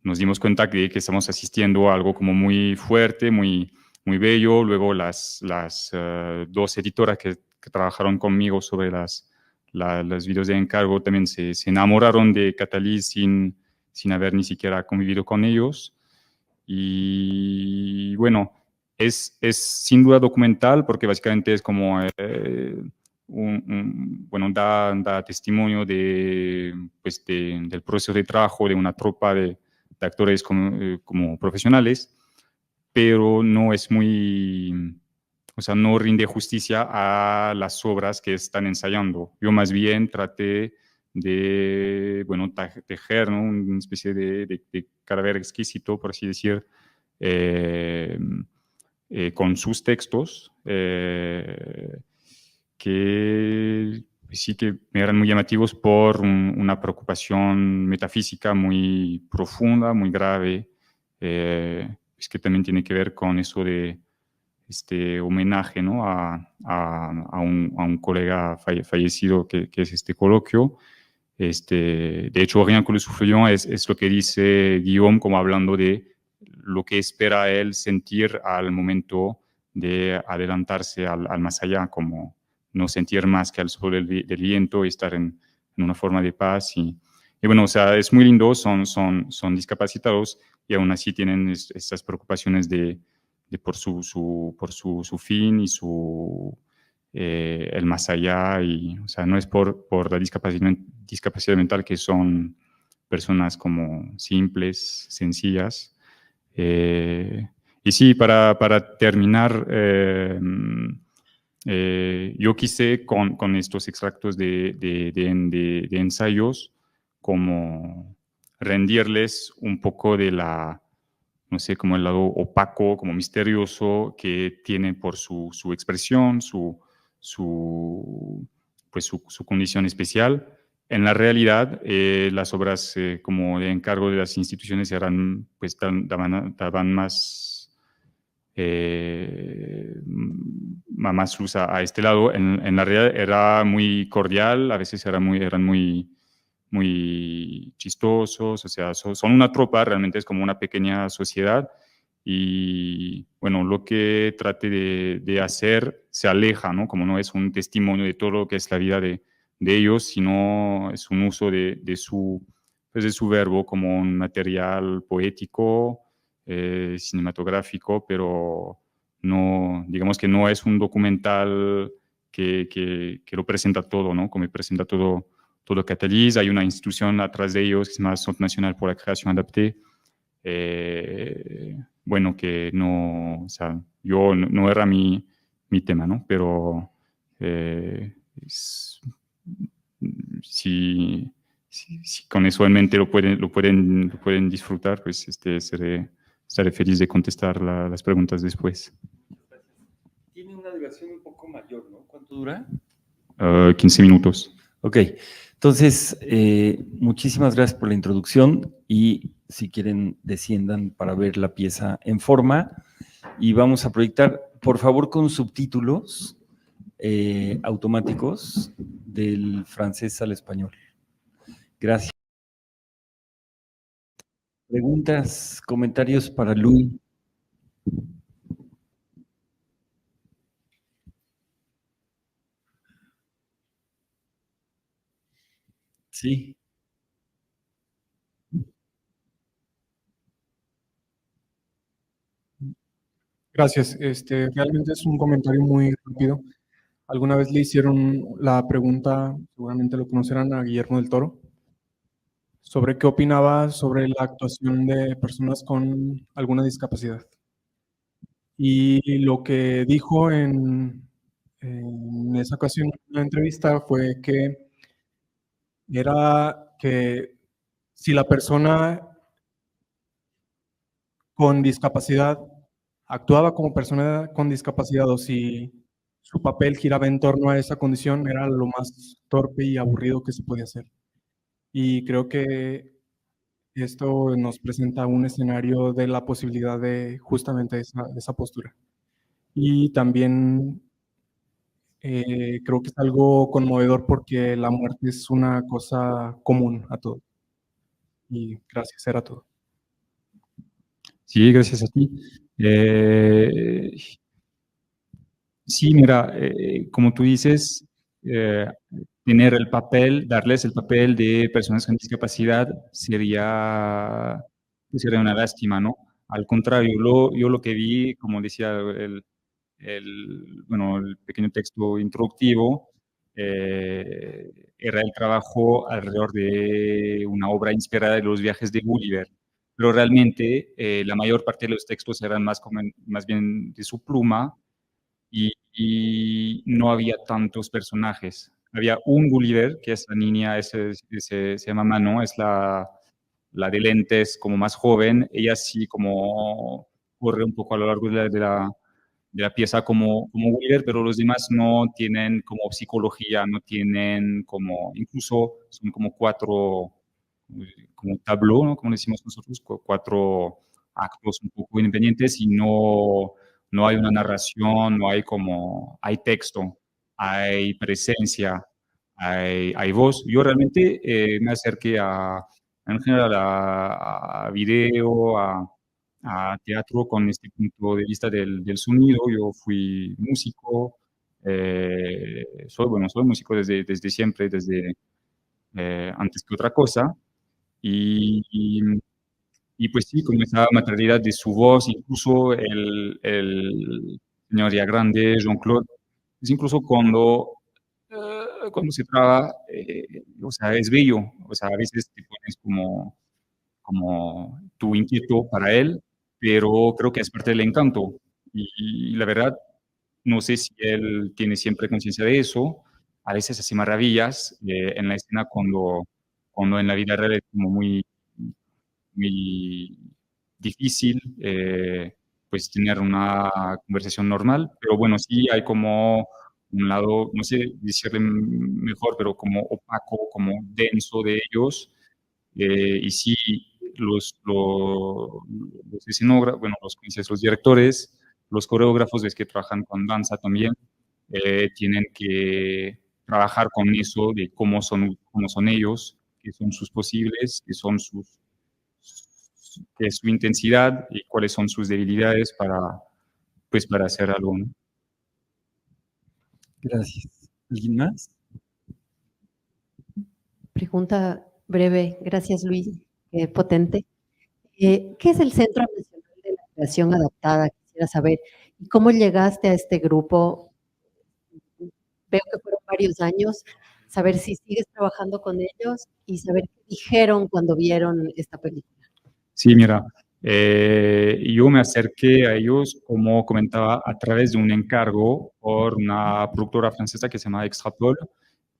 nos dimos cuenta de que estamos asistiendo a algo como muy fuerte, muy, muy bello. Luego las 2 editoras que trabajaron conmigo sobre los videos de encargo también se enamoraron de Catalyse sin haber ni siquiera convivido con ellos. Y bueno, es sin duda documental porque básicamente es como da testimonio del proceso de trabajo de una tropa de actores como profesionales, pero no es no rinde justicia a las obras que están ensayando. Yo más bien traté de, tejer, ¿no?, una especie de cadáver exquisito, por así decir, con sus textos, que sí que me eran muy llamativos por una preocupación metafísica muy profunda, muy grave, es que también tiene que ver con eso de este homenaje, ¿no? a un colega fallecido que es este coloquio. De hecho, Rien que le soufflions es lo que dice Guillaume, como hablando de lo que espera él sentir al momento de adelantarse al más allá, como no sentir más que al soplo del viento y estar en una forma de paz. Y bueno, o sea, es muy lindo, son discapacitados y aún así tienen estas preocupaciones por su fin y el más allá. Y, o sea, no es por la discapacidad mental, que son personas como simples, sencillas. Y sí, para terminar, yo quise con estos extractos de ensayos como rendirles un poco de no sé, como el lado opaco, como misterioso que tiene por su expresión, pues su condición especial. En la realidad, las obras como de encargo de las instituciones eran, pues, daban más luz a este lado. En la realidad era muy cordial, a veces eran muy chistosos, o sea, son una tropa, realmente es como una pequeña sociedad. Y bueno, lo que trate de hacer se aleja, ¿no? Como no es un testimonio de todo lo que es la vida de ellos, sino es un uso pues de su verbo como un material poético, cinematográfico, pero no, digamos que no es un documental que lo presenta todo, ¿no? Como presenta todo Catalyse. Hay una institución atrás de ellos que se llama Centre National pour la Création Adaptée. Bueno, que no, o sea, no era mi tema, ¿no? Pero si con eso en mente lo pueden disfrutar, pues estaré feliz de contestar las preguntas después. Tiene una duración un poco mayor, ¿no? ¿Cuánto dura? 15 minutos. Ok, entonces, muchísimas gracias por la introducción y si quieren desciendan para ver la pieza en forma y vamos a proyectar, por favor, con subtítulos automáticos del francés al español. Gracias. Preguntas, comentarios para Luis. Sí. Gracias. Realmente es un comentario muy rápido. Alguna vez le hicieron la pregunta, seguramente lo conocerán, a Guillermo del Toro, sobre qué opinaba sobre la actuación de personas con alguna discapacidad. Y lo que dijo en esa ocasión, en la entrevista, fue que era que si la persona con discapacidad actuaba como persona con discapacidad o si su papel giraba en torno a esa condición, era lo más torpe y aburrido que se podía hacer. Y creo que esto nos presenta un escenario de la posibilidad de justamente esa postura. Y también creo que es algo conmovedor porque la muerte es una cosa común a todos. Y gracias, era todo. Sí, gracias a ti. Sí, mira, como tú dices, tener el papel, darles el papel de personas con discapacidad sería una lástima, ¿no? Al contrario, yo lo que vi, como decía bueno, el pequeño texto introductivo, era el trabajo alrededor de una obra inspirada de los viajes de Gulliver. Pero realmente la mayor parte de los textos eran más bien de su pluma y no había tantos personajes. Había un Gulliver, que es la niña, se llama Manon, es la de lentes como más joven. Ella sí como corre un poco a lo largo de la pieza como Gulliver, pero los demás no tienen como psicología, no tienen como, incluso son como como tableau, ¿no? Como decimos nosotros, cuatro actos un poco independientes y no, no hay una narración, no hay como, hay texto, hay presencia, hay voz. Yo realmente me acerqué en general a video, a teatro con este punto de vista del sonido. Yo fui músico, soy músico desde siempre, desde antes que otra cosa. Y pues sí, con esa materialidad de su voz, incluso el señor ya grande, Jean-Claude, pues incluso cuando se traba, o sea, es bello, o sea, a veces te pones como tu inquieto para él, pero creo que es parte del encanto. Y la verdad, no sé si él tiene siempre conciencia de eso, a veces hace maravillas en la escena cuando en la vida real es como muy difícil pues tener una conversación normal, pero bueno, sí hay como un lado, no sé decirle mejor, pero como opaco, como denso de ellos, y sí los escenógrafos, bueno, los, ¿cómo dices? Los directores, los coreógrafos, es que trabajan con danza también, tienen que trabajar con eso de cómo son ellos, qué son sus posibles, qué es su intensidad y cuáles son sus debilidades pues, para hacer algo, ¿no? Gracias. ¿Alguien más? Pregunta breve, gracias Luis, potente. ¿Qué es el Centro Nacional de la Creación Adaptada? Quisiera saber. ¿Y cómo llegaste a este grupo? Veo que fueron varios años. Saber si sigues trabajando con ellos y saber qué dijeron cuando vieron esta película. Sí, mira, yo me acerqué a ellos, como comentaba, a través de un encargo por una productora francesa que se llama Extrapol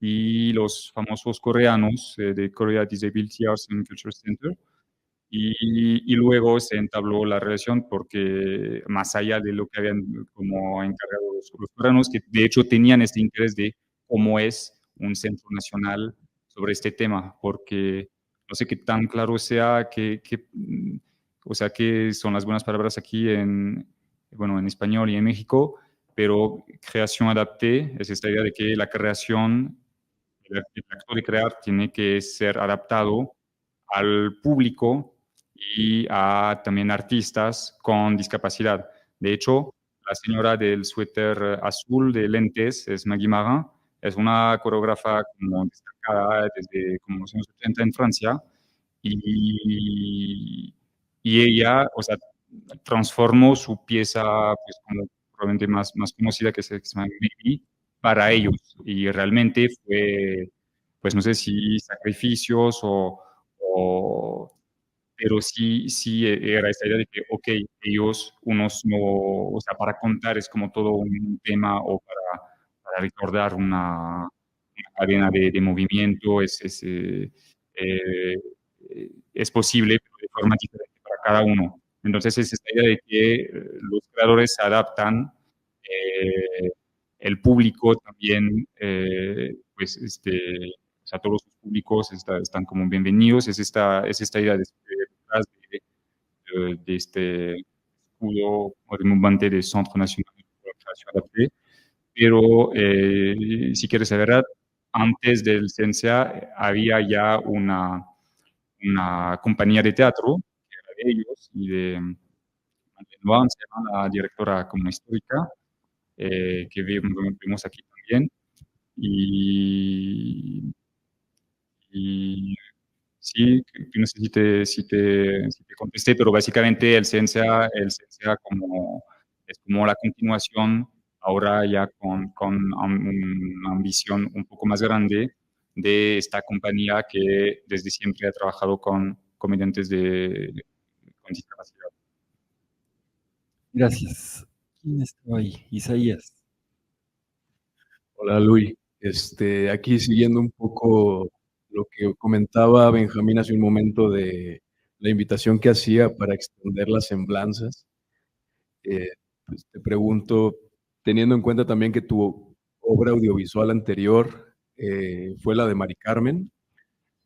y los famosos coreanos de Korea Disability Arts and Culture Center. Y luego se entabló la relación porque más allá de lo que habían como encargado los coreanos, que de hecho tenían este interés de cómo es un centro nacional sobre este tema, porque no sé qué tan claro sea o sea, que son las buenas palabras aquí bueno, en español y en México, pero creación adapté es esta idea de que la creación, el acto de crear tiene que ser adaptado al público y a también artistas con discapacidad. De hecho, la señora del suéter azul de lentes es Maggie Marin, es una coreógrafa como destacada desde como los años 80 en Francia y, y ella, o sea, transformó su pieza, pues como probablemente más conocida que se llama Baby, para ellos y realmente fue, pues no sé si sacrificios pero sí era esta idea de que, ok, ellos, unos no, o sea, para contar es como todo un tema o para recordar una cadena de movimiento, eh, es posible, pero de forma diferente para cada uno. Entonces es esta idea de que los creadores se adaptan, el público también, pues, o sea, todos los públicos están como bienvenidos, es esta idea de este escudo rimbombante del Centro Nacional de la Creación Adapté. Pero si quieres saber, antes del CNCA había ya una compañía de teatro, que era de ellos, y de Madeleine Noir, se llama la directora como histórica, que vemos aquí también. Y sí, no sé si te contesté, pero básicamente el CNCA es como la continuación, ahora ya con una ambición un poco más grande de esta compañía que desde siempre ha trabajado con comediantes con discapacidad. Gracias. ¿Quién estaba ahí? Isaías. Hola Luis, aquí siguiendo un poco lo que comentaba Benjamín hace un momento de la invitación que hacía para extender las semblanzas, pues te pregunto, teniendo en cuenta también que tu obra audiovisual anterior fue la de Mari Carmen,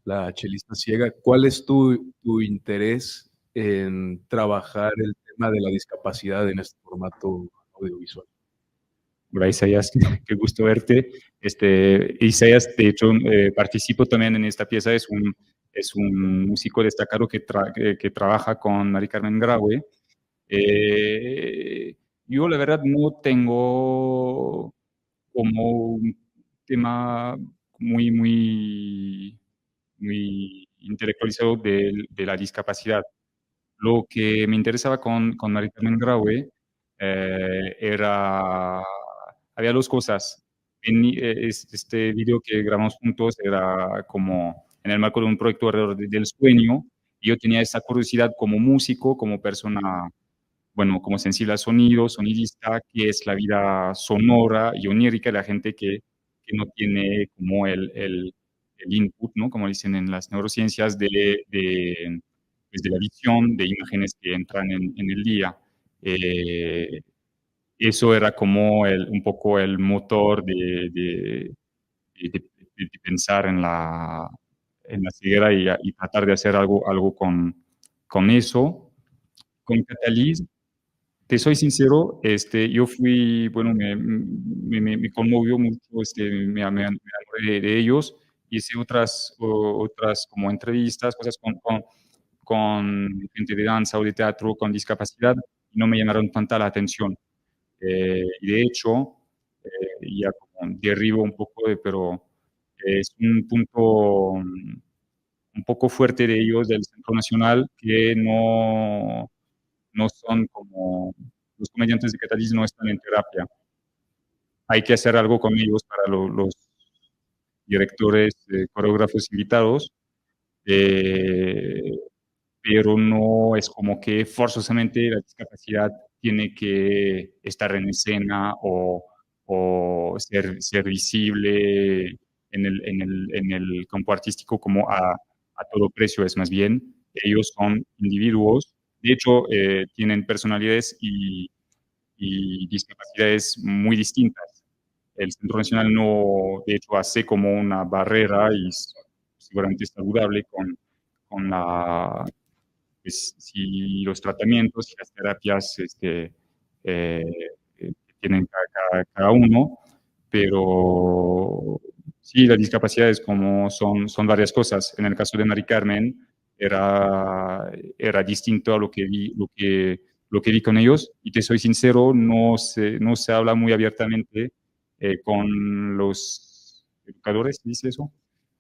la chelista ciega, ¿cuál es tu interés en trabajar el tema tema de la discapacidad en este formato audiovisual. Hola Isaías, qué gusto verte. Isaías, de hecho, participo también en esta pieza, es un músico destacado que trabaja con Mari Carmen Graue. Yo la verdad no tengo como un tema muy intelectualizado de la discapacidad. Lo que me interesaba con Mari Carmen Graue había dos cosas. Este video que grabamos juntos era como en el marco de un proyecto alrededor del sueño, y yo tenía esa curiosidad como músico, como persona, bueno, como sensible al sonido, sonidista, que es la vida sonora y onírica de la gente que no tiene como el input, ¿no? Como dicen en las neurociencias, pues de la visión, de imágenes que entran en el día. Eso era como un poco el motor de pensar en la ceguera y tratar de hacer algo con eso. Con Catalyst, te soy sincero, yo fui, bueno, me conmovió mucho, me enamoré de ellos, hice otras como entrevistas, cosas con gente de danza o de teatro con discapacidad, y no me llamaron tanta la atención. Y de hecho, ya como derribo un poco, pero es un punto un poco fuerte de ellos, del Centro Nacional, que no son como los comediantes de Catalyst, no están en terapia. Hay que hacer algo con ellos para los directores, coreógrafos invitados, eh, pero no es como que forzosamente la discapacidad tiene que estar en escena o ser visible en el campo artístico como a todo precio. Es más bien, ellos son individuos, de hecho, tienen personalidades y discapacidades muy distintas. El Centro Nacional no, de hecho, hace como una barrera, y seguramente es saludable, con pues, si los tratamientos y las terapias eh, que tienen cada uno, pero sí, las discapacidades como son varias cosas. En el caso de Mari Carmen era distinto a lo que vi con ellos, y te soy sincero, no se habla muy abiertamente con los educadores, ¿dice eso?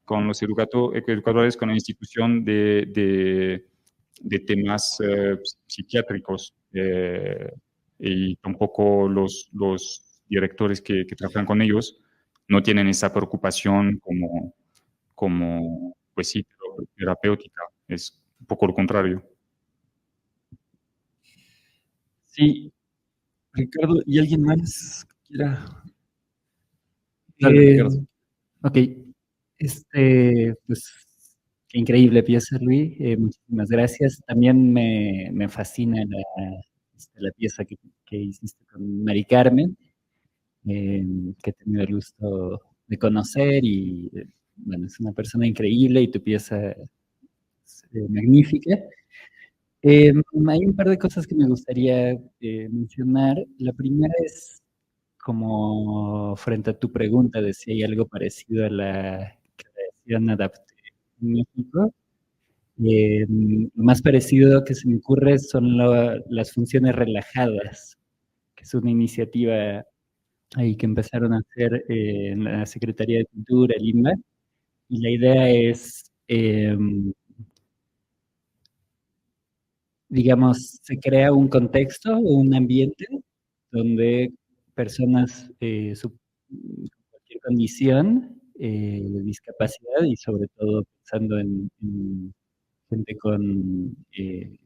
Con los educadores, con la institución de temas psiquiátricos, y tampoco los directores que trabajan con ellos no tienen esa preocupación como pues sí, terapéutica. Es un poco lo contrario. Sí, Ricardo, ¿y alguien más quiera? Dale, Ricardo. Ok, pues qué increíble pieza, Luis. Muchísimas gracias. También me fascina la pieza que hiciste con Mari Carmen, que he tenido el gusto de conocer, y bueno, es una persona increíble y tu pieza es magnífica. Hay un par de cosas que me gustaría mencionar. La primera es como frente a tu pregunta de si hay algo parecido a la creación adapté en México. Lo más parecido que se me ocurre son las funciones relajadas, que es una iniciativa ahí que empezaron a hacer en la Secretaría de Cultura, el INBA, y la idea es, digamos, se crea un contexto o un ambiente donde personas con cualquier condición de discapacidad, y sobre todo pensando en gente que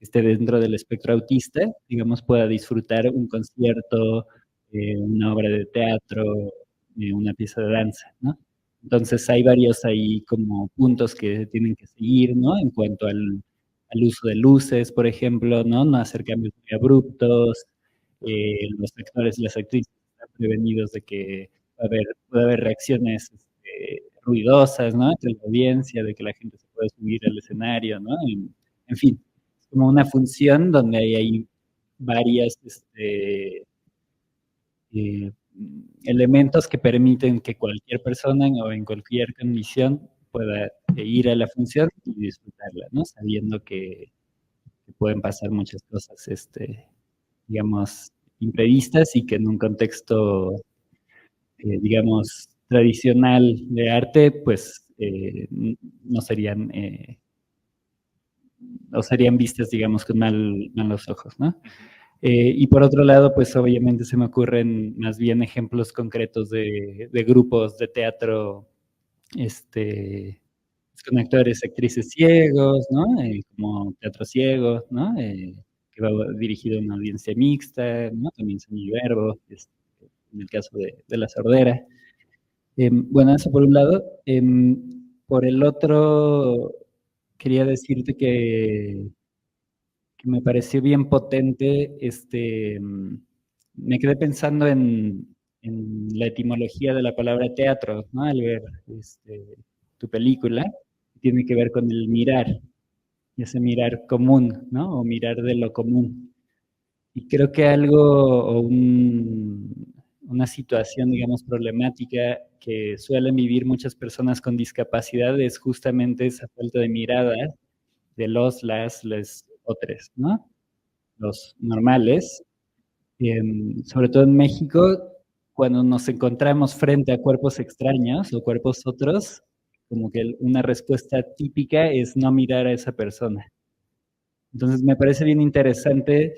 esté dentro del espectro autista, digamos, pueda disfrutar un concierto, una obra de teatro, una pieza de danza, ¿no? Entonces hay varios ahí como puntos que tienen que seguir, ¿no? En cuanto al uso de luces, por ejemplo, ¿no? No hacer cambios muy abruptos. Los actores y las actrices están prevenidos de que puede haber reacciones ruidosas, ¿no? Entre la audiencia, de que la gente se puede subir al escenario, ¿no? En fin, como una función donde hay varias elementos que permiten que cualquier persona o en cualquier condición pueda ir a la función y disfrutarla, ¿no? Sabiendo que pueden pasar muchas cosas, digamos, imprevistas y que en un contexto, digamos, tradicional de arte, pues no serían, o serían vistas, digamos, con malos ojos, ¿no? Y por otro lado, pues obviamente se me ocurren más bien ejemplos concretos de grupos de teatro, con actores, actrices ciegos, ¿no? Como Teatro Ciego, ¿no? Que va dirigido a una audiencia mixta, ¿no? También Sonido y Verbo, en el caso de La Sordera. Bueno, eso por un lado. Por el otro, quería decirte que me pareció bien potente, me quedé pensando en la etimología de la palabra teatro, ¿no? Al ver tu película, tiene que ver con el mirar, y ese mirar común, ¿no? O mirar de lo común. Y creo que algo, o una situación, digamos, problemática que suelen vivir muchas personas con discapacidad es justamente esa falta de mirada de las otros, ¿no? Los normales. Sobre todo en México, cuando nos encontramos frente a cuerpos extraños o cuerpos otros, como que una respuesta típica es no mirar a esa persona. Entonces me parece bien interesante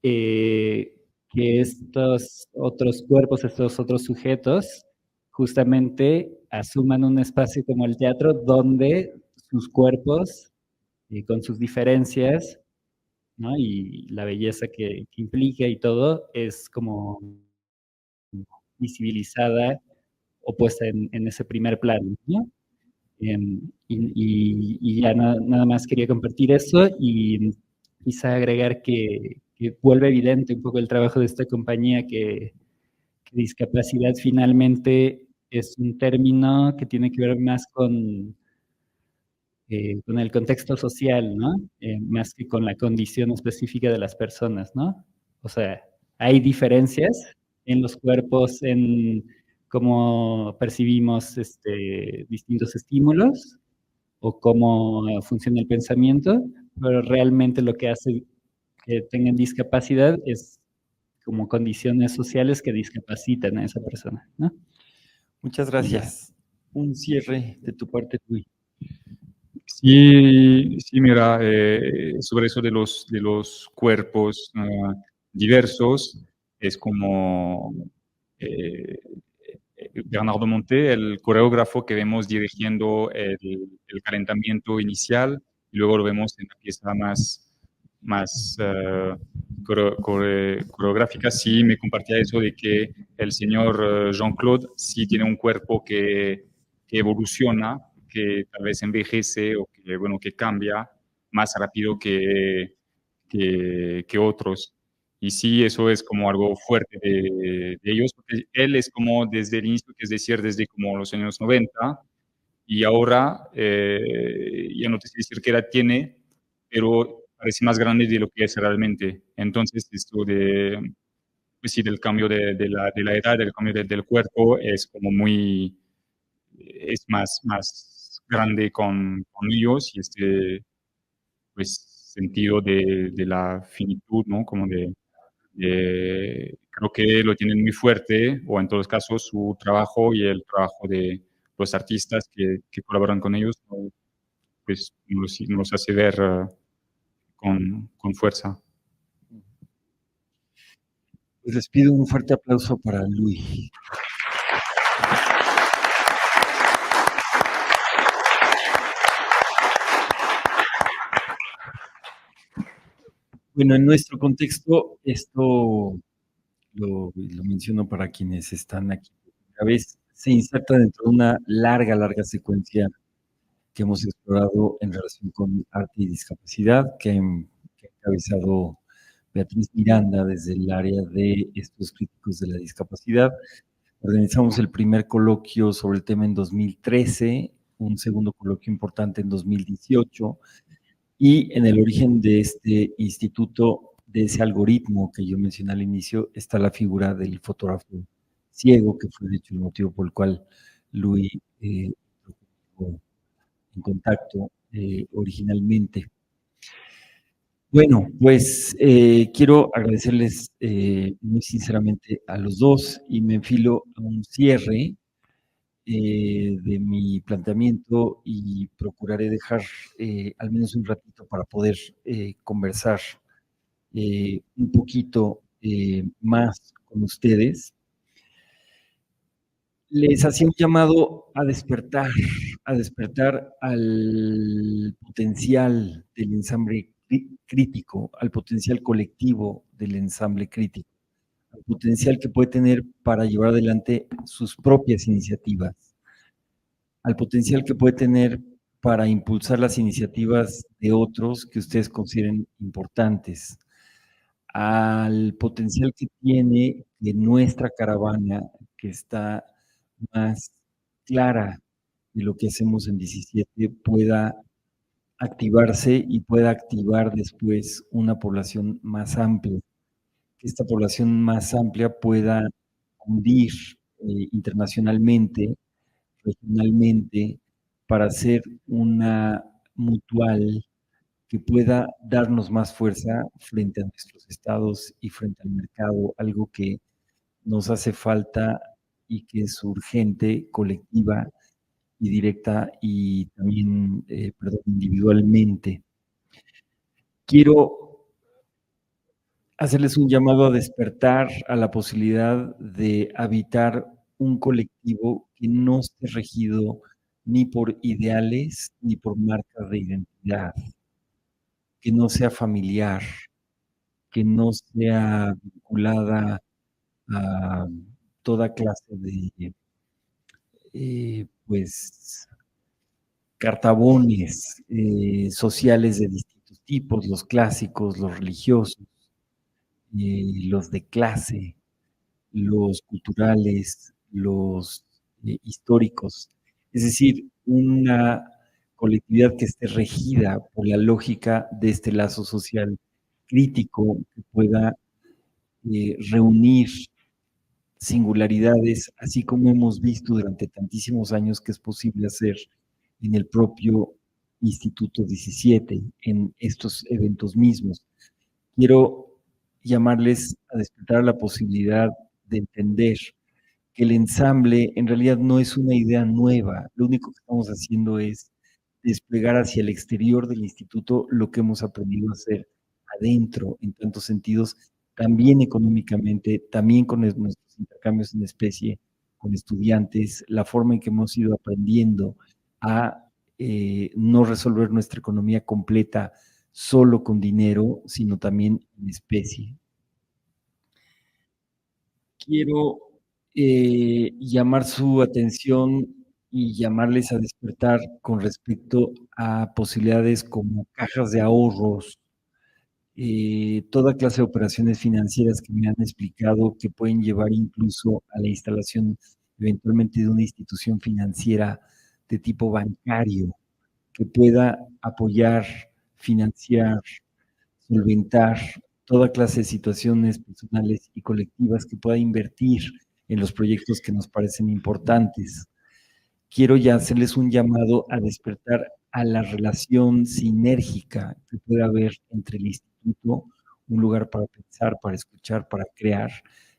que estos otros cuerpos, estos otros sujetos, justamente asuman un espacio como el teatro donde sus cuerpos, con sus diferencias, ¿no? Y la belleza que implica y todo, es como visibilizada o puesta en ese primer plano, ¿no? Y ya nada más quería compartir eso y quizá agregar que vuelve evidente un poco el trabajo de esta compañía, que discapacidad finalmente es un término que tiene que ver más con el contexto social, ¿no? Más que con la condición específica de las personas, ¿no? O sea, hay diferencias en los cuerpos, en cómo percibimos distintos estímulos o cómo funciona el pensamiento, pero realmente lo que hace que tengan discapacidad es como condiciones sociales que discapacitan a esa persona, ¿no? Muchas gracias. Un cierre de tu parte, Luis. Sí, sí, mira, sobre eso de los cuerpos diversos, es como Bernardo Monte, el coreógrafo que vemos dirigiendo el calentamiento inicial, y luego lo vemos en la pieza más coreográfica. Sí me compartía eso de que el señor Jean-Claude sí tiene un cuerpo que evoluciona, que tal vez envejece o que, bueno, que cambia más rápido que otros. Y sí, eso es como algo fuerte de ellos, porque él es como desde el inicio, que es decir, desde como los años 90, y ahora ya no te sé decir qué edad tiene, pero parece más grande de lo que es realmente. Entonces, esto pues sí, del cambio de la edad, del cambio del cuerpo, es como es más grande con ellos, y pues, sentido de la finitud, ¿no? Como creo que lo tienen muy fuerte, o en todos casos su trabajo y el trabajo de los artistas que colaboran con ellos, pues nos hace ver con fuerza. Pues les pido un fuerte aplauso para Luis. Bueno, en nuestro contexto, esto lo menciono para quienes están aquí por primera vez, se inserta dentro de una larga secuencia que hemos explorado en relación con arte y discapacidad, que ha encabezado Beatriz Miranda desde el área de estudios críticos de la discapacidad. Organizamos el primer coloquio sobre el tema en 2013, un segundo coloquio importante en 2018, Y en el origen de este instituto, de ese algoritmo que yo mencioné al inicio, está la figura del fotógrafo ciego, que fue de hecho el motivo por el cual Luis estuvo en contacto originalmente. Bueno, pues quiero agradecerles muy sinceramente a los dos y me enfilo a un cierre de mi planteamiento y procuraré dejar al menos un ratito para poder conversar un poquito más con ustedes. Les hacía un llamado a despertar al potencial del ensamble crítico, al potencial colectivo del ensamble crítico, al potencial que puede tener para llevar adelante sus propias iniciativas, al potencial que puede tener para impulsar las iniciativas de otros que ustedes consideren importantes, al potencial que tiene que nuestra caravana, que está más clara de lo que hacemos en 17, pueda activarse y pueda activar después una población más amplia, que esta población más amplia pueda hundir internacionalmente, regionalmente, para hacer una mutual que pueda darnos más fuerza frente a nuestros estados y frente al mercado, algo que nos hace falta y que es urgente, colectiva y directa y también, individualmente. Quiero hacerles un llamado a despertar a la posibilidad de habitar un colectivo que no esté regido ni por ideales ni por marcas de identidad, que no sea familiar, que no sea vinculada a toda clase de, pues, cartabones sociales de distintos tipos, los clásicos, los religiosos, los de clase, los culturales, los históricos. Es decir, una colectividad que esté regida por la lógica de este lazo social crítico que pueda reunir singularidades, así como hemos visto durante tantísimos años que es posible hacer en el propio Instituto 17, en estos eventos mismos. Quiero llamarles a despertar la posibilidad de entender que el ensamble en realidad no es una idea nueva, lo único que estamos haciendo es desplegar hacia el exterior del instituto lo que hemos aprendido a hacer adentro, en tantos sentidos, también económicamente, también con nuestros intercambios en especie, con estudiantes, la forma en que hemos ido aprendiendo a no resolver nuestra economía completa solo con dinero, sino también en especie. Quiero llamar su atención y llamarles a despertar con respecto a posibilidades como cajas de ahorros, toda clase de operaciones financieras que me han explicado que pueden llevar incluso a la instalación eventualmente de una institución financiera de tipo bancario que pueda apoyar, financiar, solventar toda clase de situaciones personales y colectivas que pueda invertir en los proyectos que nos parecen importantes. Quiero ya hacerles un llamado a despertar a la relación sinérgica que puede haber entre el instituto, un lugar para pensar, para escuchar, para crear,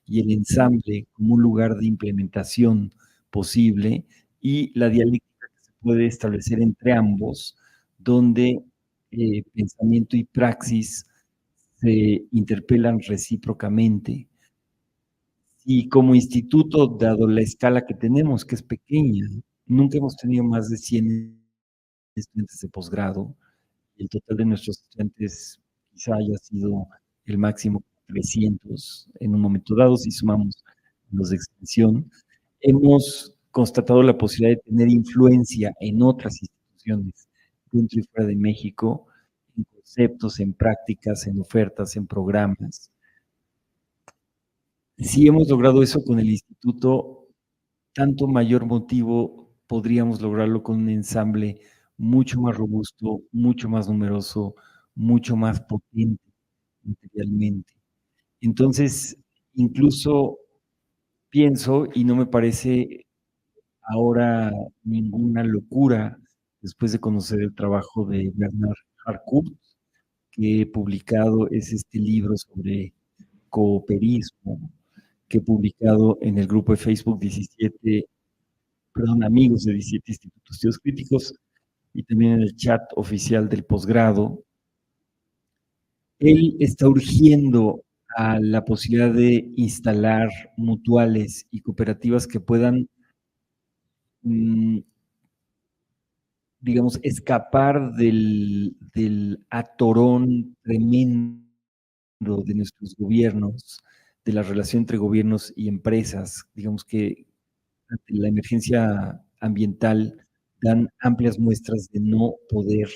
y el ensamble como un lugar de implementación posible, y la dialéctica que se puede establecer entre ambos, donde pensamiento y praxis se interpelan recíprocamente. Y como instituto, dado la escala que tenemos, que es pequeña, nunca hemos tenido más de 100 estudiantes de posgrado. El total de nuestros estudiantes quizá haya sido el máximo 300 en un momento dado, si sumamos los de extensión. Hemos constatado la posibilidad de tener influencia en otras instituciones dentro y fuera de México, en conceptos, en prácticas, en ofertas, en programas. Si hemos logrado eso con el instituto, tanto mayor motivo podríamos lograrlo con un ensamble mucho más robusto, mucho más numeroso, mucho más potente materialmente. Entonces, incluso pienso, y no me parece ahora ninguna locura, después de conocer el trabajo de Bernard Harcourt, que he publicado, es este libro sobre cooperismo, que he publicado en el grupo de Facebook 17, perdón, amigos de 17 institutos teos críticos, y también en el chat oficial del posgrado. Él está urgiendo a la posibilidad de instalar mutuales y cooperativas que puedan, digamos, escapar del atorón tremendo de nuestros gobiernos, de la relación entre gobiernos y empresas. Digamos que ante la emergencia ambiental dan amplias muestras de no poder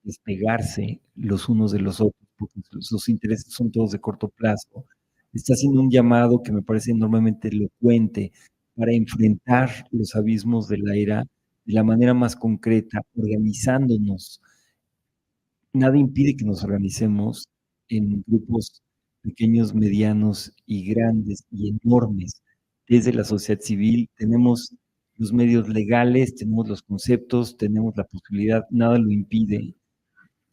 despegarse los unos de los otros, porque sus intereses son todos de corto plazo. Está haciendo un llamado que me parece enormemente elocuente para enfrentar los abismos de la era de la manera más concreta, organizándonos. Nada impide que nos organicemos en grupos pequeños, medianos y grandes y enormes. Desde la sociedad civil tenemos los medios legales, tenemos los conceptos, tenemos la posibilidad, nada lo impide.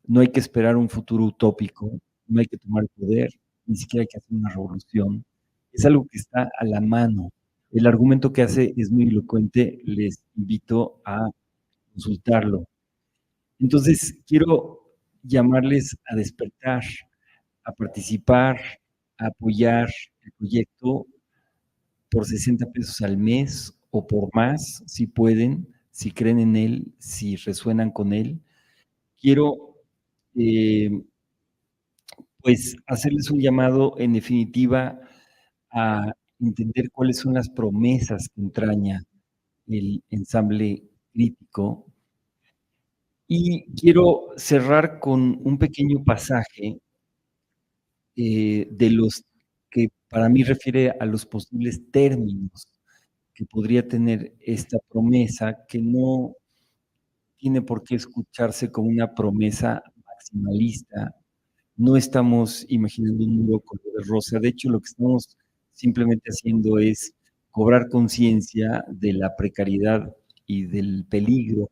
No hay que esperar un futuro utópico, no hay que tomar el poder, ni siquiera hay que hacer una revolución. Es algo que está a la mano. El argumento que hace es muy elocuente, les invito a consultarlo. Entonces, quiero llamarles a despertar, a participar, a apoyar el proyecto por 60 pesos al mes o por más, si pueden, si creen en él, si resuenan con él. Quiero, pues, hacerles un llamado, en definitiva, a entender cuáles son las promesas que entraña el ensamble crítico. Y quiero cerrar con un pequeño pasaje de los que para mí refiere a los posibles términos que podría tener esta promesa, que no tiene por qué escucharse como una promesa maximalista. No estamos imaginando un muro color de rosa. De hecho, lo que estamos simplemente haciendo es cobrar conciencia de la precariedad y del peligro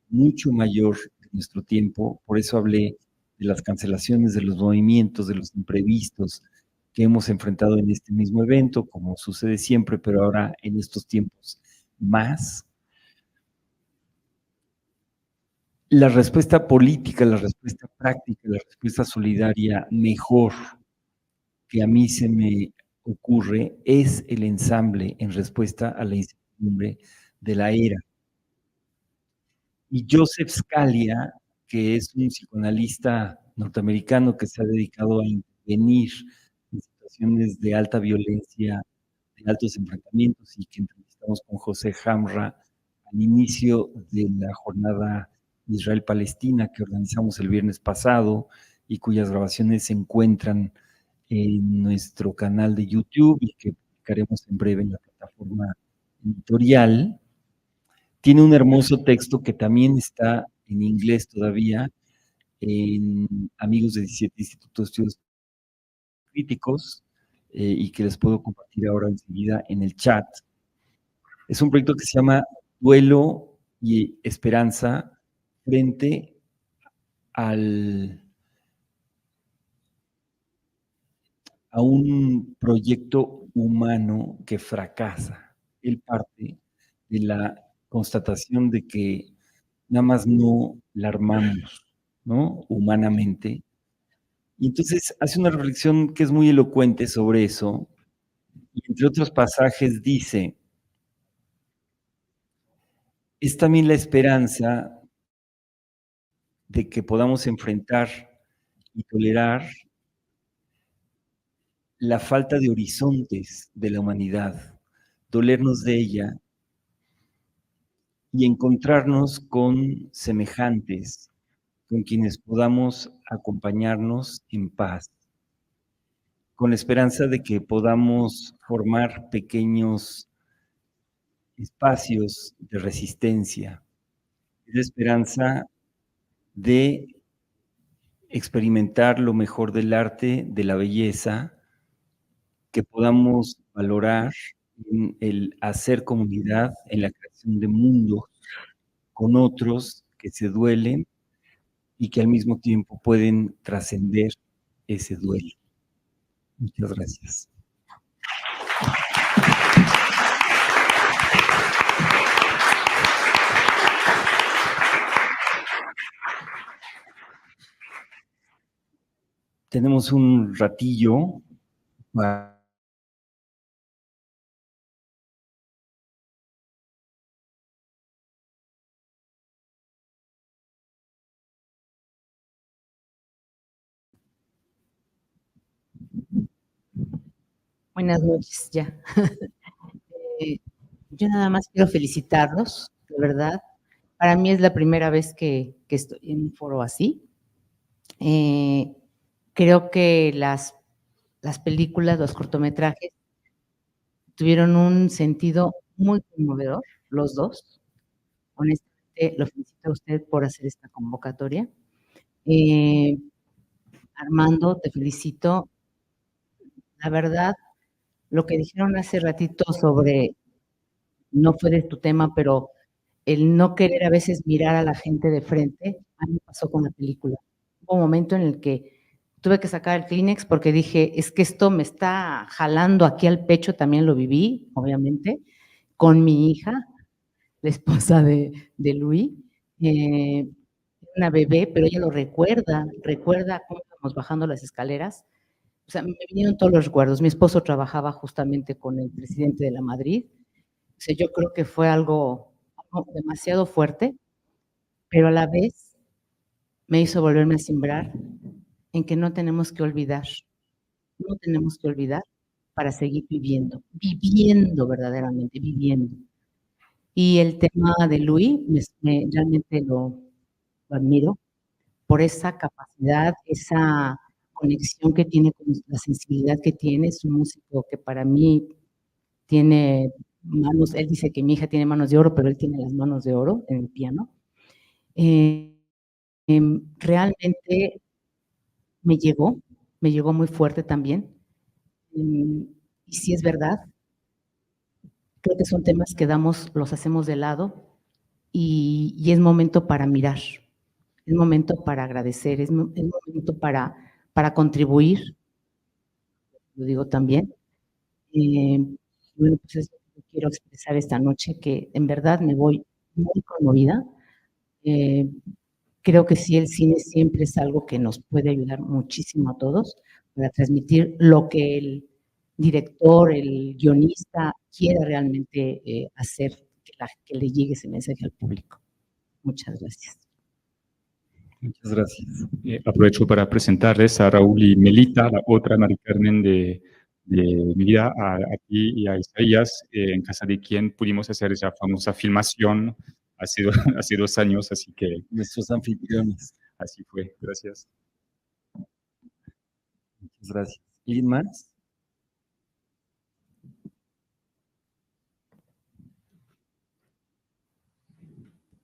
mucho mayor de nuestro tiempo. Por eso hablé de las cancelaciones, de los movimientos, de los imprevistos que hemos enfrentado en este mismo evento, como sucede siempre, pero ahora en estos tiempos más. La respuesta política, la respuesta práctica, la respuesta solidaria mejor que a mí se me ocurre es el ensamble en respuesta a la incertidumbre de la era. Y Joseph Scalia, que es un psicoanalista norteamericano que se ha dedicado a intervenir en situaciones de alta violencia, de altos enfrentamientos, y que entrevistamos con José Hamra al inicio de la jornada Israel-Palestina que organizamos el viernes pasado y cuyas grabaciones se encuentran en nuestro canal de YouTube y que publicaremos en breve en la plataforma editorial. Tiene un hermoso texto que también está en inglés todavía, en Amigos de 17 Institutos Teos Críticos, y que les puedo compartir ahora enseguida en el chat. Es un proyecto que se llama Duelo y Esperanza frente a un proyecto humano que fracasa. Él parte de la constatación de que nada más no la armamos, ¿no? Humanamente. Y entonces hace una reflexión que es muy elocuente sobre eso, y entre otros pasajes dice, es también la esperanza de que podamos enfrentar y tolerar la falta de horizontes de la humanidad, dolernos de ella y encontrarnos con semejantes, con quienes podamos acompañarnos en paz, con la esperanza de que podamos formar pequeños espacios de resistencia. Es la esperanza de experimentar lo mejor del arte, de la belleza, que podamos valorar en el hacer comunidad, en la creación de mundos con otros que se duelen y que al mismo tiempo pueden trascender ese duelo. Muchas gracias. Tenemos un ratillo para... Buenas noches, ya. Yo nada más quiero felicitarlos, de verdad. Para mí es la primera vez que estoy en un foro así. Creo que las películas, los cortometrajes, tuvieron un sentido muy conmovedor, los dos. Honestamente, lo felicito a usted por hacer esta convocatoria. Armando, te felicito. La verdad, lo que dijeron hace ratito sobre, no fue de tu tema, pero el no querer a veces mirar a la gente de frente, a mí me pasó con la película. Hubo un momento en el que tuve que sacar el Kleenex porque dije, es que esto me está jalando aquí al pecho, también lo viví, obviamente, con mi hija, la esposa de Luis, una bebé, pero ella lo recuerda cómo íbamos bajando las escaleras. O sea, me vinieron todos los recuerdos. Mi esposo trabajaba justamente con el presidente de la Madrid. O sea, yo creo que fue algo demasiado fuerte, pero a la vez me hizo volverme a simbrar en que no tenemos que olvidar para seguir viviendo verdaderamente, viviendo. Y el tema de Luis, realmente lo admiro por esa capacidad, esa conexión que tiene, con la sensibilidad que tiene. Es un músico que para mí tiene manos, él dice que mi hija tiene manos de oro, pero él tiene las manos de oro en el piano. Realmente me llegó muy fuerte también. Y sí es verdad, creo que son temas que los hacemos de lado y es momento para mirar, es momento para agradecer, es momento para contribuir, lo digo también. Bueno, pues es lo que quiero expresar esta noche, que en verdad me voy muy conmovida. Creo que sí, el cine siempre es algo que nos puede ayudar muchísimo a todos para transmitir lo que el director, el guionista quiera realmente hacer, que le llegue ese mensaje al público. Muchas gracias. Muchas gracias. Aprovecho para presentarles a Raúl y Melita, la otra Mari Carmen de mi vida, a ti y a Isaías, en casa de quien pudimos hacer esa famosa filmación hace 2 años, así que... Nuestros anfitriones. Así fue, gracias. Muchas gracias. ¿Alguien más?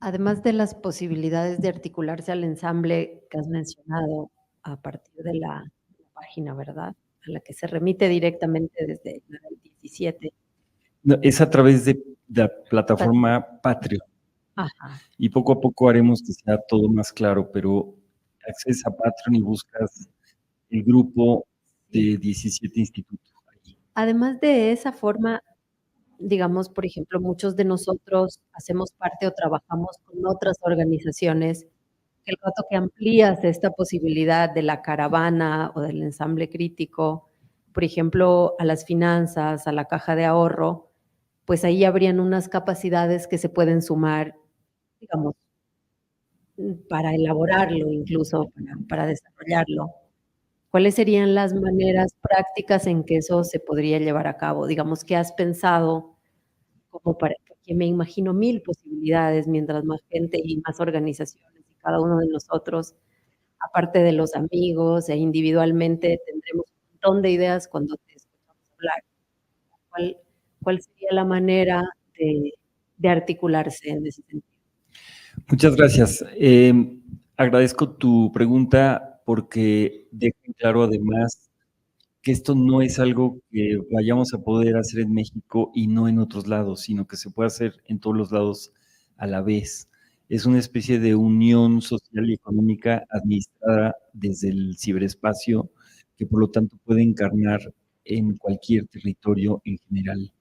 Además de las posibilidades de articularse al ensamble que has mencionado a partir de la página, ¿verdad? A la que se remite directamente desde la del 17. No, es a través de la plataforma Patreon. Ajá. Y poco a poco haremos que sea todo más claro, pero accedes a Patreon y buscas el grupo de 17 institutos. Además de esa forma, digamos, por ejemplo, muchos de nosotros hacemos parte o trabajamos con otras organizaciones, que el rato que amplías esta posibilidad de la caravana o del ensamble crítico, por ejemplo, a las finanzas, a la caja de ahorro, pues ahí habrían unas capacidades que se pueden sumar, digamos, para elaborarlo, incluso para desarrollarlo. ¿Cuáles serían las maneras prácticas en que eso se podría llevar a cabo? Digamos, ¿qué has pensado? Como porque me imagino 1000 posibilidades, mientras más gente y más organizaciones y cada uno de nosotros, aparte de los amigos e individualmente, tendremos un montón de ideas cuando te escuchamos hablar. ¿Cuál sería la manera de articularse en ese sentido? Muchas gracias. Agradezco tu pregunta porque deja en claro además que esto no es algo que vayamos a poder hacer en México y no en otros lados, sino que se puede hacer en todos los lados a la vez. Es una especie de unión social y económica administrada desde el ciberespacio, que por lo tanto puede encarnar en cualquier territorio en general.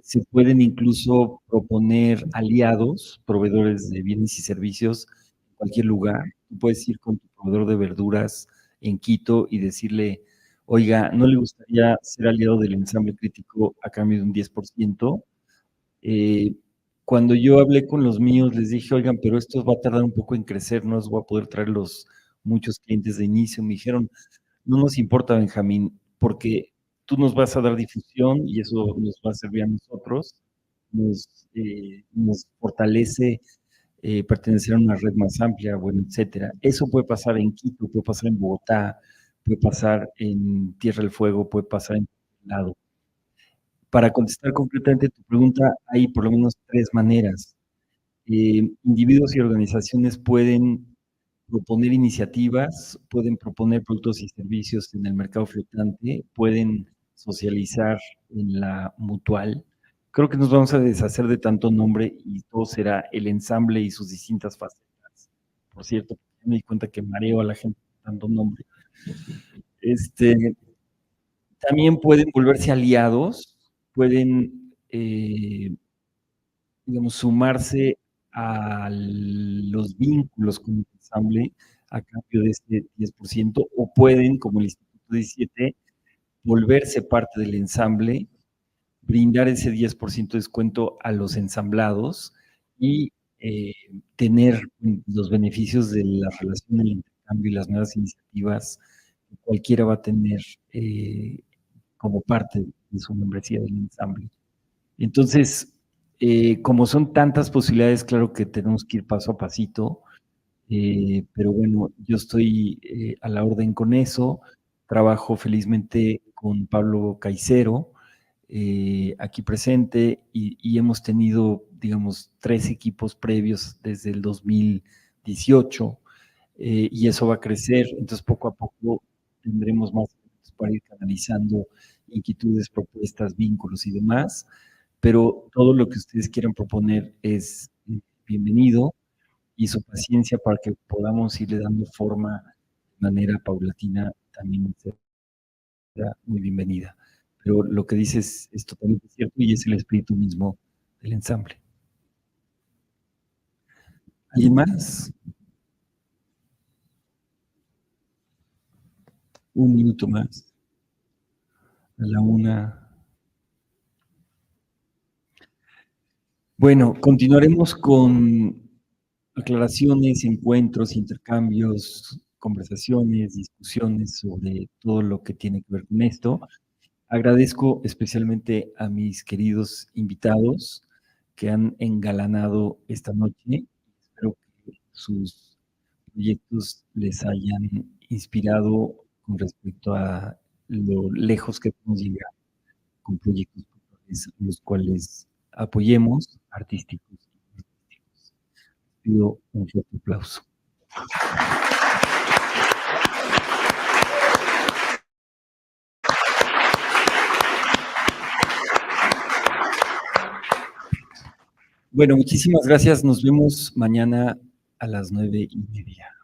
Se pueden incluso proponer aliados, proveedores de bienes y servicios en cualquier lugar. Tú puedes ir con tu proveedor de verduras en Quito y decirle, oiga, ¿no le gustaría ser aliado del ensamble crítico a cambio de un 10%? Cuando yo hablé con los míos, les dije, oigan, pero esto va a tardar un poco en crecer, no os voy a poder traer muchos clientes de inicio. Me dijeron, no nos importa, Benjamín, porque tú nos vas a dar difusión y eso nos va a servir a nosotros, nos fortalece pertenecer a una red más amplia, bueno, etcétera. Eso puede pasar en Quito, puede pasar en Bogotá, puede pasar en Tierra del Fuego, puede pasar en cualquier lado. Para contestar concretamente tu pregunta, hay por lo menos 3 maneras. Individuos y organizaciones pueden proponer iniciativas, pueden proponer productos y servicios en el mercado flotante, pueden socializar en la mutual. Creo que nos vamos a deshacer de tanto nombre y todo será el ensamble y sus distintas facetas. Por cierto, me di cuenta que mareo a la gente con tanto nombre. También pueden volverse aliados, pueden, digamos, sumarse a los vínculos con el ensamble a cambio de este 10%, o pueden, como el Instituto 17, volverse parte del ensamble, brindar ese 10% de descuento a los ensamblados y tener los beneficios de la relación, el intercambio y las nuevas iniciativas que cualquiera va a tener como parte de su membresía del ensamble. Entonces, como son tantas posibilidades, claro que tenemos que ir paso a pasito, pero bueno, yo estoy a la orden con eso. Trabajo felizmente con Pablo Caicero, aquí presente, y hemos tenido, digamos, 3 equipos previos desde el 2018, y eso va a crecer. Entonces, poco a poco tendremos más para ir canalizando inquietudes, propuestas, vínculos y demás. Pero todo lo que ustedes quieran proponer es bienvenido, y su paciencia para que podamos irle dando forma de manera paulatina también será muy bienvenida. Pero lo que dices es totalmente cierto y es el espíritu mismo del ensamble. ¿Alguien más? 1 minuto más. A la 1. Bueno, continuaremos con aclaraciones, encuentros, intercambios, conversaciones, discusiones sobre todo lo que tiene que ver con esto. Agradezco especialmente a mis queridos invitados que han engalanado esta noche. Espero que sus proyectos les hayan inspirado con respecto a lo lejos que podemos llegar con proyectos a los cuales apoyemos, artísticos. Pido un fuerte aplauso. Bueno, muchísimas gracias. Nos vemos mañana a las 9:30.